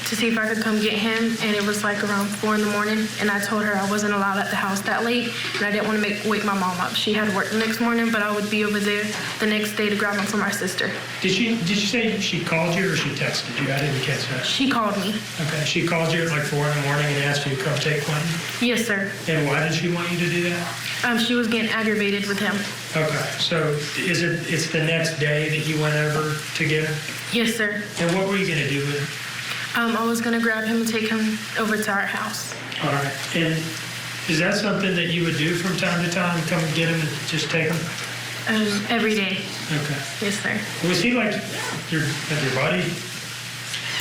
[SPEAKER 10] to see if I could come get him, and it was like around 4 in the morning, and I told her I wasn't allowed at the house that late, and I didn't want to wake my mom up. She had work the next morning, but I would be over there the next day to grab him for my sister.
[SPEAKER 2] Did you say she called you or she texted you? I didn't catch that.
[SPEAKER 10] She called me.
[SPEAKER 2] Okay, she called you at like 4 in the morning and asked you to come take Quinton?
[SPEAKER 10] Yes, sir.
[SPEAKER 2] And why did she want you to do that?
[SPEAKER 10] She was getting aggravated with him.
[SPEAKER 2] Okay, so it's the next day that you went over to get him?
[SPEAKER 10] Yes, sir.
[SPEAKER 2] And what were you going to do with him?
[SPEAKER 10] I was going to grab him and take him over to our house.
[SPEAKER 2] All right. And is that something that you would do from time to time, come and get him and just take him?
[SPEAKER 10] Every day.
[SPEAKER 2] Okay.
[SPEAKER 10] Yes, sir.
[SPEAKER 2] Was he like your buddy?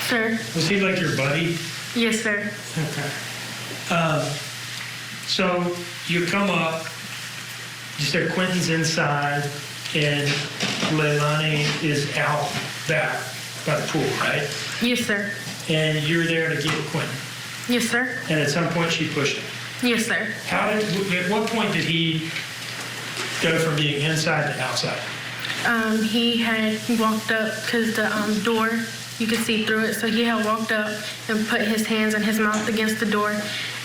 [SPEAKER 10] Sir?
[SPEAKER 2] Was he like your buddy?
[SPEAKER 10] Yes, sir.
[SPEAKER 2] Okay. So you come up, you said Quinton's inside, and Leilani is out back by the pool, right?
[SPEAKER 10] Yes, sir.
[SPEAKER 2] And you were there to get Quinton.
[SPEAKER 10] Yes, sir.
[SPEAKER 2] And at some point she pushed him.
[SPEAKER 10] Yes, sir.
[SPEAKER 2] At what point did he go from being inside to outside?
[SPEAKER 10] He had walked up because the door You could see through it. So he had walked up and put his hands and his mouth against the door,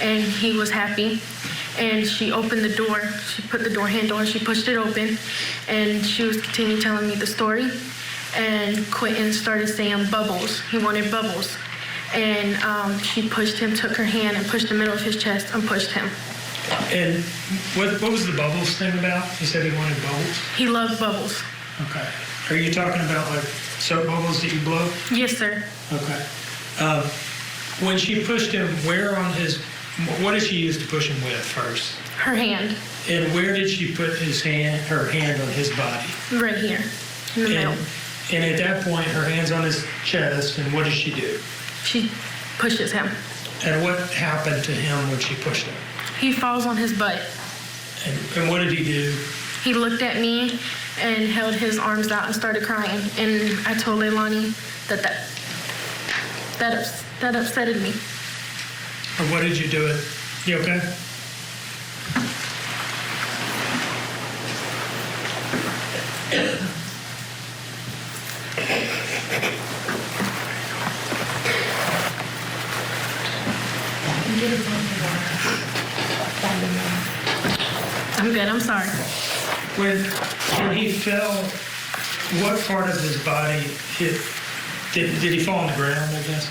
[SPEAKER 10] and he was happy. And she opened the door. She put the door handle and she pushed it open, and she was continuing telling me the story. And Quinton started saying bubbles. He wanted bubbles. And she pushed him, took her hand and pushed the middle of his chest and pushed him.
[SPEAKER 2] And what was the bubbles thing about? You said he wanted bubbles?
[SPEAKER 10] He loved bubbles.
[SPEAKER 2] Okay. Are you talking about like soap bubbles that you blow?
[SPEAKER 10] Yes, sir.
[SPEAKER 2] Okay. When she pushed him, what did she use to push him with first?
[SPEAKER 10] Her hand.
[SPEAKER 2] And where did she put her hand on his body?
[SPEAKER 10] Right here, in the middle.
[SPEAKER 2] And at that point, her hand's on his chest, and what does she do?
[SPEAKER 10] She pushes him.
[SPEAKER 2] And what happened to him when she pushed him?
[SPEAKER 10] He falls on his butt.
[SPEAKER 2] And what did he do?
[SPEAKER 10] He looked at me and held his arms out and started crying. And I told Leilani that upsetted me.
[SPEAKER 2] Or what did you do it? You okay?
[SPEAKER 10] I'm good, I'm sorry.
[SPEAKER 2] When he fell, what part of his body hit? Did he fall on the ground, I guess?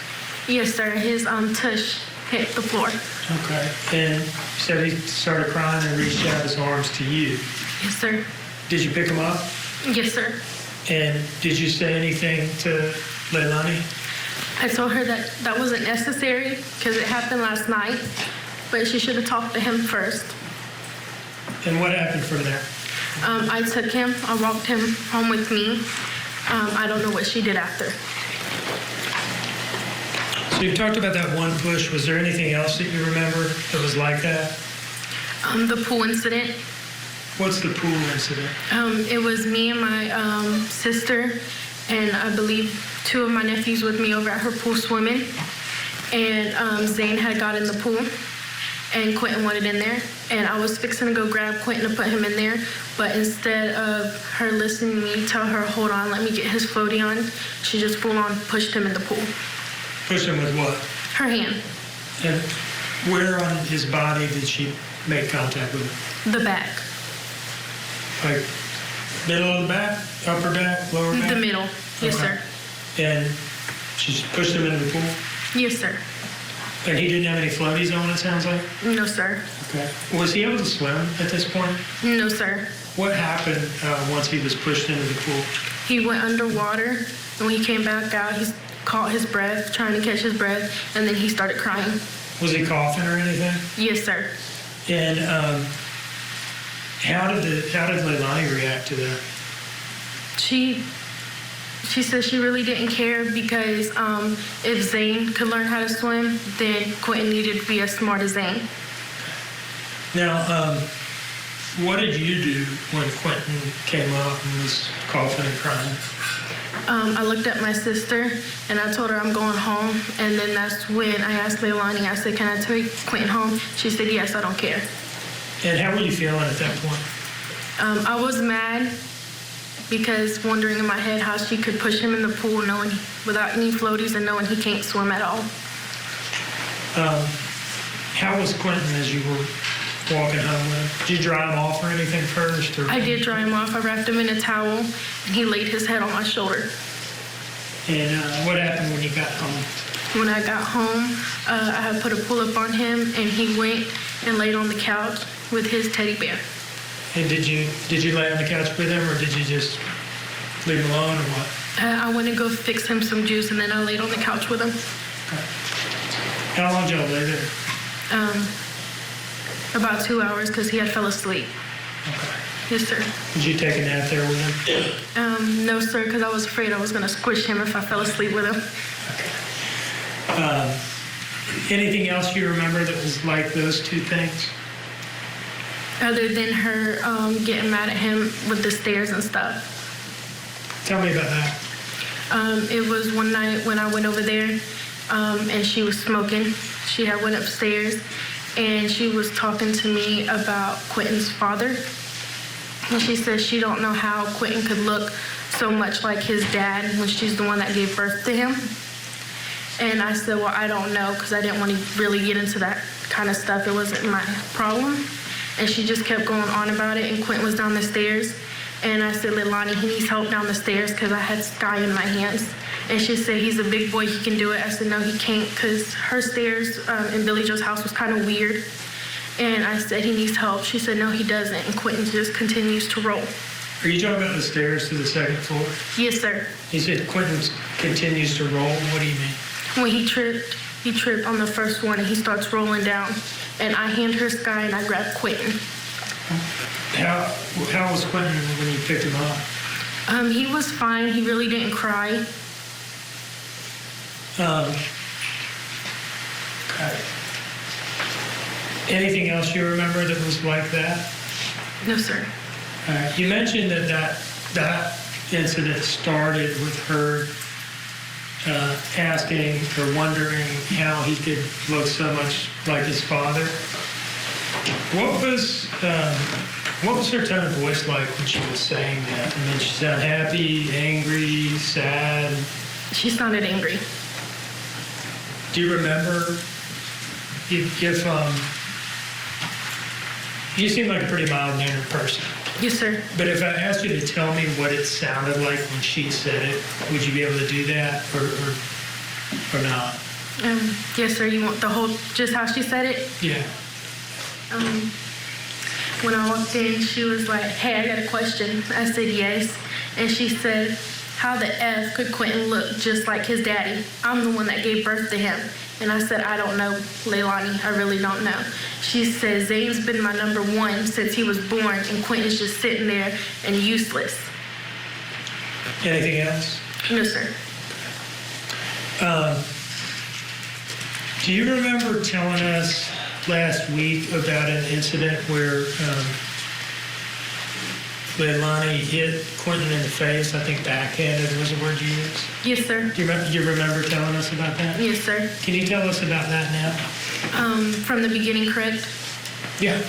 [SPEAKER 10] Yes, sir. His tush hit the floor.
[SPEAKER 2] Okay. And you said he started crying and reached out his arms to you.
[SPEAKER 10] Yes, sir.
[SPEAKER 2] Did you pick him up?
[SPEAKER 10] Yes, sir.
[SPEAKER 2] And did you say anything to Leilani?
[SPEAKER 10] I told her that wasn't necessary because it happened last night, but she should have talked to him first.
[SPEAKER 2] And what happened from there?
[SPEAKER 10] I took him, I walked him home with me. I don't know what she did after.
[SPEAKER 2] So you talked about that one push. Was there anything else that you remember that was like that?
[SPEAKER 10] The pool incident.
[SPEAKER 2] What's the pool incident?
[SPEAKER 10] It was me and my sister, and I believe 2 of my nephews with me over at her pool swimming. And Zane had got in the pool, and Quinton wanted in there. And I was fixing to go grab Quinton to put him in there, but instead of her listening to me tell her, hold on, let me get his floaty on, she just full on pushed him in the pool.
[SPEAKER 2] Pushed him with what?
[SPEAKER 10] Her hand.
[SPEAKER 2] And where on his body did she make contact with him?
[SPEAKER 10] The back.
[SPEAKER 2] Like middle of the back, upper back, lower back?
[SPEAKER 10] The middle. Yes,
[SPEAKER 2] Okay.
[SPEAKER 10] sir.
[SPEAKER 2] And she pushed him into the pool?
[SPEAKER 10] Yes, sir.
[SPEAKER 2] And he didn't have any floaties on, it sounds like?
[SPEAKER 10] No, sir.
[SPEAKER 2] Okay. Was he able to swim at this point?
[SPEAKER 10] No, sir.
[SPEAKER 2] What happened once he was pushed into the pool?
[SPEAKER 10] He went underwater, and when he came back out, he caught his breath, trying to catch his breath, and then he started crying.
[SPEAKER 2] Was he coughing or anything?
[SPEAKER 10] Yes, sir.
[SPEAKER 2] And how did Leilani react to that?
[SPEAKER 10] She said she really didn't care because if Zane could learn how to swim, then Quinton needed to be as smart as Zane.
[SPEAKER 2] Now, what did you do when Quinton came up and was coughing and crying?
[SPEAKER 10] I looked at my sister and I told her I'm going home, and then that's when I asked Leilani, I said, can I take Quinton home? She said, yes, I don't care.
[SPEAKER 2] And how were you feeling at that point?
[SPEAKER 10] I was mad because wondering in my head how she could push him in the pool knowing without any floaties and knowing he can't swim at all.
[SPEAKER 2] How was Quinton as you were walking home with him? Did you dry him off or anything first? Or?
[SPEAKER 10] I did dry him off. I wrapped him in a towel and he laid his head on my shoulder.
[SPEAKER 2] And what happened when you got home?
[SPEAKER 10] When I got home, I had put a pull-up on him and he went and laid on the couch with his teddy bear.
[SPEAKER 2] And did you lay on the couch with him, or did you just leave him alone, or what?
[SPEAKER 10] I went to go fix him some juice, and then I laid on the couch with him.
[SPEAKER 2] Okay. How long did y'all lay there?
[SPEAKER 10] About 2 hours, because he had fell asleep.
[SPEAKER 2] Okay.
[SPEAKER 10] Yes, sir.
[SPEAKER 2] Did you take a nap there with him?
[SPEAKER 10] No, sir, because I was afraid I was going to squish him if I fell asleep with him.
[SPEAKER 2] Okay. Anything else you remember that was like those two things?
[SPEAKER 10] Other than her getting mad at him with the stairs and stuff.
[SPEAKER 2] Tell me about that.
[SPEAKER 10] It was one night when I went over there and she was smoking. She had went upstairs and she was talking to me about Quinton's father. And she said she don't know how Quinton could look so much like his dad when she's the one that gave birth to him. And I said, well, I don't know, because I didn't want to really get into that kind of stuff. It wasn't my problem. And she just kept going on about it, and Quinton was down the stairs. And I said, Leilani, he needs help down the stairs, because I had Sky in my hands. And she said, he's a big boy, he can do it. I said, no, he can't, because her stairs in Billy Joe's house was kind of weird. And I said, he needs help. She said, no, he doesn't. And Quinton just continues to roll.
[SPEAKER 2] Are you talking about the stairs to the second floor?
[SPEAKER 10] Yes, sir.
[SPEAKER 2] You said Quinton continues to roll. What do you mean?
[SPEAKER 10] When he tripped on the first one, and he starts rolling down. And I hand her Sky, and I grab Quinton.
[SPEAKER 2] How was Quinton when you picked him up?
[SPEAKER 10] He was fine. He really didn't cry.
[SPEAKER 2] Okay. Anything else you remember that was like that?
[SPEAKER 10] No, sir.
[SPEAKER 2] You mentioned that incident started with her asking or wondering how he could look so much like his father. What was her tone of voice like when she was saying that? I mean, she sounded happy, angry, sad?
[SPEAKER 10] She sounded angry.
[SPEAKER 2] Do you remember if you seem like a pretty mild-mannered person?
[SPEAKER 10] Yes, sir.
[SPEAKER 2] But if I asked you to tell me what it sounded like when she said it, would you be able to do that or not?
[SPEAKER 10] Yes, sir. You want the whole, just how she said it?
[SPEAKER 2] Yeah.
[SPEAKER 10] When I walked in, she was like, hey, I got a question. I said, yes. And she said, how the F could Quinton look just like his daddy? I'm the one that gave birth to him. And I said, I don't know, Leilani. I really don't know. She said, Zane's been my number one since he was born, and Quinton's just sitting there and useless.
[SPEAKER 2] Anything else?
[SPEAKER 10] No, sir.
[SPEAKER 2] Do you remember telling us last week about an incident where Leilani hit Quinton in the face? I think backhanded was the word you used.
[SPEAKER 10] Yes, sir.
[SPEAKER 2] Do you remember telling us about that?
[SPEAKER 10] Yes, sir.
[SPEAKER 2] Can you tell us about that now?
[SPEAKER 10] From the beginning, correct?
[SPEAKER 2] Yeah.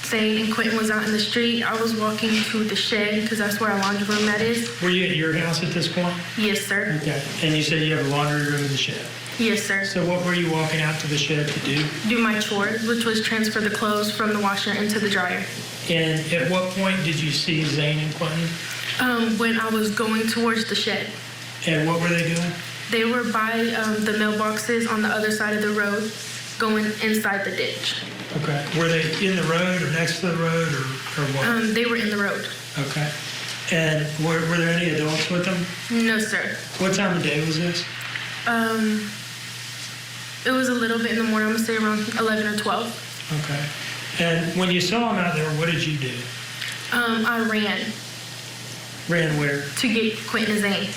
[SPEAKER 10] Zane and Quinton was out in the street. I was walking to the shed, because that's where our laundry room that is.
[SPEAKER 2] Were you at your house at this point?
[SPEAKER 10] Yes, sir.
[SPEAKER 2] Okay. And you said you have a laundry room in the shed.
[SPEAKER 10] Yes, sir.
[SPEAKER 2] So what were you walking out to the shed to do?
[SPEAKER 10] Do my chores, which was transfer the clothes from the washer into the dryer.
[SPEAKER 2] And at what point did you see Zane and Quinton?
[SPEAKER 10] When I was going towards the shed.
[SPEAKER 2] And what were they doing?
[SPEAKER 10] They were by the mailboxes on the other side of the road, going inside the ditch.
[SPEAKER 2] Okay. Were they in the road or next to the road or what?
[SPEAKER 10] They were in the road.
[SPEAKER 2] Okay. And were there any adults with them?
[SPEAKER 10] No, sir.
[SPEAKER 2] What time of day was this?
[SPEAKER 10] It was a little bit in the morning. I'm going to say around 11 or 12.
[SPEAKER 2] Okay. And when you saw them out there, what did you do?
[SPEAKER 10] I ran.
[SPEAKER 2] Ran where?
[SPEAKER 10] To get Quinton and Zane.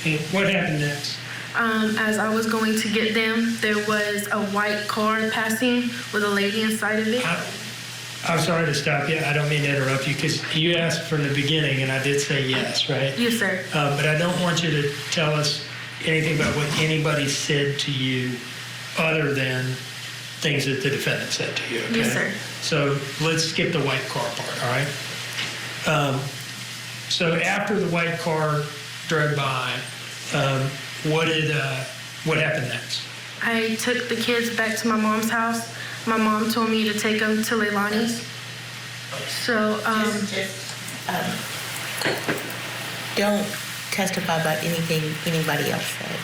[SPEAKER 2] And what happened next?
[SPEAKER 10] As I was going to get them, there was a white car passing with a lady inside of it.
[SPEAKER 2] I'm sorry to stop you. I don't mean to interrupt you, because you asked from the beginning, and I did say yes, right?
[SPEAKER 10] Yes, sir.
[SPEAKER 2] But I don't want you to tell us anything about what anybody said to you other than things that the defendant said to you, okay?
[SPEAKER 10] Yes, sir.
[SPEAKER 2] So let's skip the white car part, all right? So after the white car drove by, what happened next?
[SPEAKER 10] I took the kids back to my mom's house. My mom told me to take them to Leilani's. So,
[SPEAKER 4] Don't testify about anything anybody else said.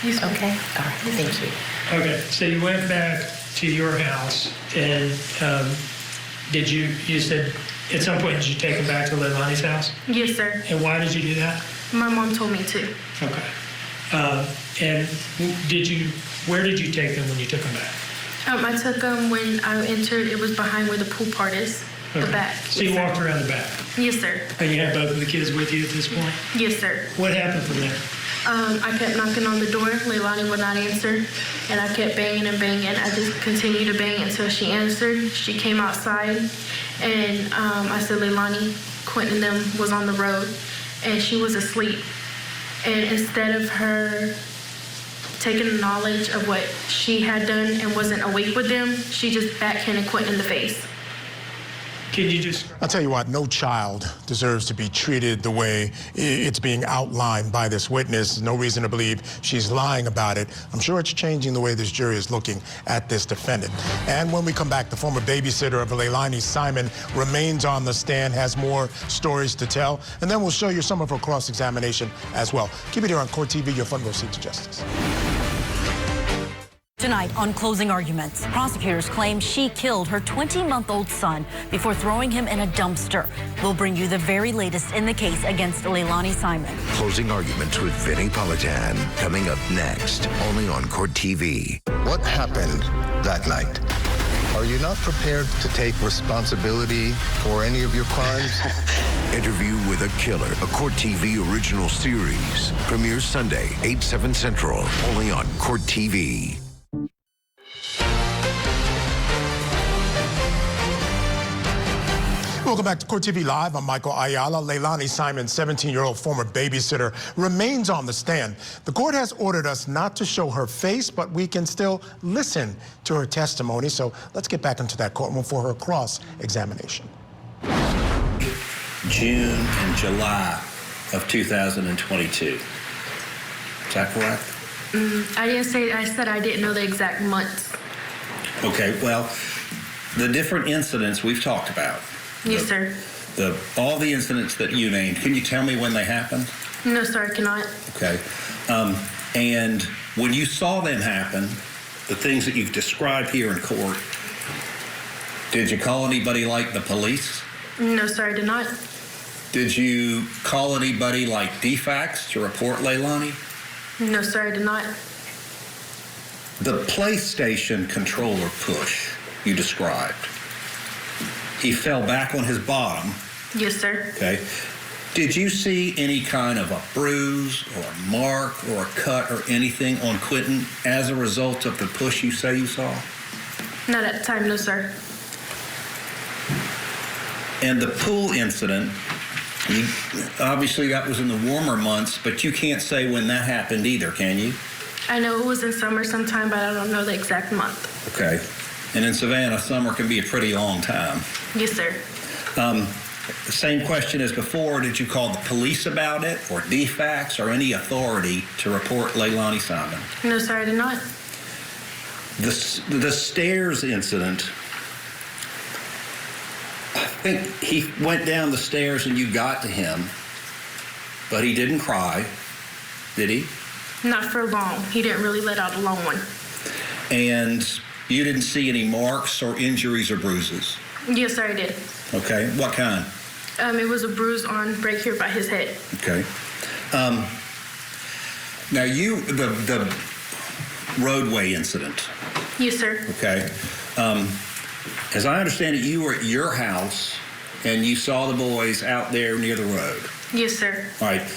[SPEAKER 10] yes, ma'am.
[SPEAKER 4] Okay? All right. Thank you.
[SPEAKER 2] Okay, so you went back to your house, and you said at some point, did you take them back to Leilani's house?
[SPEAKER 10] Yes, sir.
[SPEAKER 2] And why did you do that?
[SPEAKER 10] My mom told me to.
[SPEAKER 2] Okay. And where did you take them when you took them back?
[SPEAKER 10] I took them when I entered. It was behind where the pool part is, the
[SPEAKER 2] Okay.
[SPEAKER 10] back.
[SPEAKER 2] So you walked around the back,
[SPEAKER 10] Yes, sir.
[SPEAKER 2] and you had both of the kids with you at this point?
[SPEAKER 10] Yes, sir.
[SPEAKER 2] What happened from there?
[SPEAKER 10] I kept knocking on the door. Leilani would not answer, and I kept banging and banging. I just continued to bang until she answered. She came outside, and I said, Leilani, Quinton and them was on the road, and she was asleep. And instead of her taking the knowledge of what she had done and wasn't awake with them, she just backhanded Quinton in the face.
[SPEAKER 2] Can you just...
[SPEAKER 1] I'll tell you what, no child deserves to be treated the way it's being outlined by this witness. No reason to believe she's lying about it. I'm sure it's changing the way this jury is looking at this defendant. And when we come back, the former babysitter of Leilani, Simon, remains on the stand, has more stories to tell, and then we'll show you some of her cross-examination as well. Keep it here on Court TV, your front row seat to justice.
[SPEAKER 6] Tonight on Closing Arguments, prosecutors claim she killed her 20-month-old son before throwing him in a dumpster. We'll bring you the very latest in the case against Leilani Simon.
[SPEAKER 7] Closing Arguments with Vinny Politan, coming up next, only on Court TV.
[SPEAKER 8] What happened that night? Are you not prepared to take responsibility for any of your crimes?
[SPEAKER 7] Interview with a Killer, a Court TV original series. Premieres Sunday, 8/7 Central, only on Court TV.
[SPEAKER 1] Welcome back to Court TV Live. I'm Michael Ayala. Leilani Simon, 17-year-old former babysitter, remains on the stand. The court has ordered us not to show her face, but we can still listen to her testimony. So let's get back into that courtroom for her cross-examination.
[SPEAKER 11] June and July of 2022. Is that correct?
[SPEAKER 10] I didn't say, I said I didn't know the exact months.
[SPEAKER 11] Okay, well, the different incidents we've talked about.
[SPEAKER 10] Yes, sir.
[SPEAKER 11] All the incidents that you named, can you tell me when they happened?
[SPEAKER 10] No, sir, I cannot.
[SPEAKER 11] Okay. And when you saw them happen, the things that you've described here in court, did you call anybody like the police?
[SPEAKER 10] No, sir, I did not.
[SPEAKER 11] Did you call anybody like DFACS to report Leilani?
[SPEAKER 10] No, sir, I did not.
[SPEAKER 11] The PlayStation controller push you described, he fell back on his bottom.
[SPEAKER 10] Yes, sir.
[SPEAKER 11] Okay. Did you see any kind of a bruise or a mark or a cut or anything on Quinton as a result of the push you say you saw?
[SPEAKER 10] Not at the time, no, sir.
[SPEAKER 11] And the pool incident, obviously that was in the warmer months, but you can't say when that happened either, can you?
[SPEAKER 10] I know it was in summer sometime, but I don't know the exact month.
[SPEAKER 11] Okay. And in Savannah, summer can be a pretty long time.
[SPEAKER 10] Yes, sir.
[SPEAKER 11] Same question as before. Did you call the police about it or DFACS or any authority to report Leilani Simon?
[SPEAKER 10] No, sir, I did not.
[SPEAKER 11] The stairs incident, I think he went down the stairs and you got to him, but he didn't cry, did he?
[SPEAKER 10] Not for long. He didn't really let out a long one.
[SPEAKER 11] And you didn't see any marks or injuries or bruises?
[SPEAKER 10] Yes, sir, I did.
[SPEAKER 11] Okay, what kind?
[SPEAKER 10] It was a bruise on right here by his head.
[SPEAKER 11] Okay. Now the roadway incident.
[SPEAKER 10] Yes, sir.
[SPEAKER 11] Okay. As I understand it, you were at your house and you saw the boys out there near the road.
[SPEAKER 10] Yes, sir.
[SPEAKER 11] All right.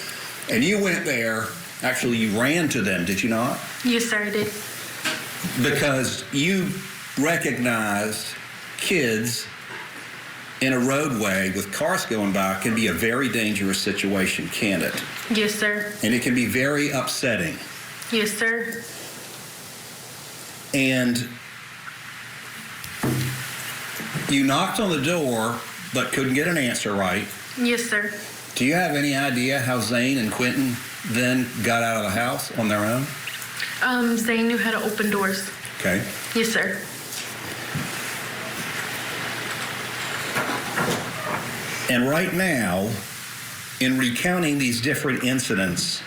[SPEAKER 11] And you went there, actually you ran to them, did you not?
[SPEAKER 10] Yes, sir, I did.
[SPEAKER 11] Because you recognized kids in a roadway with cars going by can be a very dangerous situation, can't it?
[SPEAKER 10] Yes, sir.
[SPEAKER 11] And it can be very upsetting.
[SPEAKER 10] Yes, sir.
[SPEAKER 11] And you knocked on the door, but couldn't get an answer right.
[SPEAKER 10] Yes, sir.
[SPEAKER 11] Do you have any idea how Zane and Quinton then got out of the house on their own?
[SPEAKER 10] Zane knew how to open doors.
[SPEAKER 11] Okay.
[SPEAKER 10] Yes, sir.
[SPEAKER 11] And right now, in recounting these different incidents,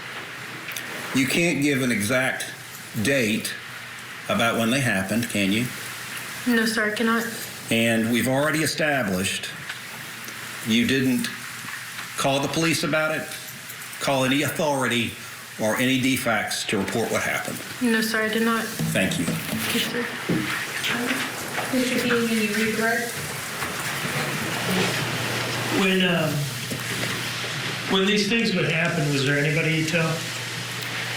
[SPEAKER 11] you can't give an exact date about when they happened, can you?
[SPEAKER 10] No, sir, I cannot.
[SPEAKER 11] And we've already established you didn't call the police about it, call any authority or any DFACS to report what happened.
[SPEAKER 10] No, sir, I did not.
[SPEAKER 11] Thank you.
[SPEAKER 10] Yes, sir.
[SPEAKER 4] Mr. King, can you read the record?
[SPEAKER 2] When these things would happen, was there anybody you tell?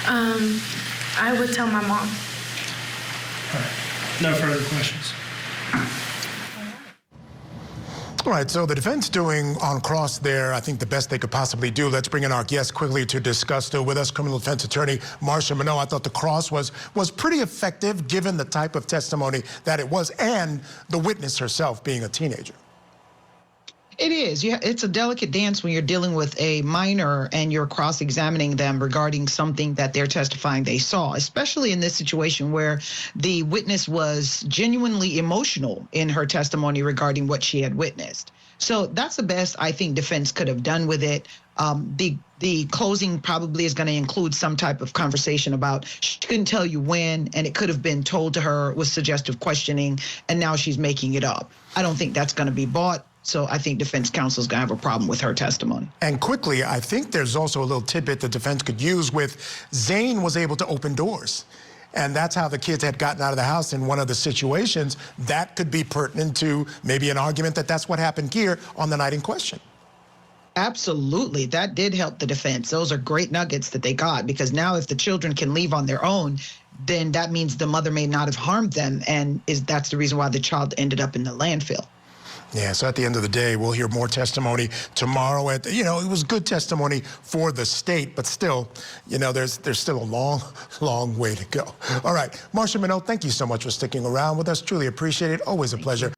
[SPEAKER 10] I would tell my mom.
[SPEAKER 2] All right. No further questions.
[SPEAKER 1] All right, so the defense doing on cross there, I think the best they could possibly do. Let's bring in our guest quickly to discuss. Still with us, criminal defense attorney Marsha Minot. I thought the cross was pretty effective given the type of testimony that it was and the witness herself being a teenager.
[SPEAKER 9] It is. It's a delicate dance when you're dealing with a minor and you're cross-examining them regarding something that they're testifying they saw, especially in this situation where the witness was genuinely emotional in her testimony regarding what she had witnessed. So that's the best I think defense could have done with it. The closing probably is going to include some type of conversation about she couldn't tell you when, and it could have been told to her with suggestive questioning, and now she's making it up. I don't think that's going to be bought. So I think defense counsel is going to have a problem with her testimony.
[SPEAKER 1] And quickly, I think there's also a little tidbit the defense could use with Zane was able to open doors. And that's how the kids had gotten out of the house in one of the situations. That could be pertinent to maybe an argument that that's what happened here on the night in question.
[SPEAKER 9] Absolutely. That did help the defense. Those are great nuggets that they got, because now if the children can leave on their own, then that means the mother may not have harmed them. And that's the reason why the child ended up in the landfill.
[SPEAKER 1] Yeah, so at the end of the day, we'll hear more testimony tomorrow. It was good testimony for the state, but still, there's still a long, long way to go. All right, Marcia Minot, thank you so much for sticking around with us. Truly appreciate it. Always a pleasure.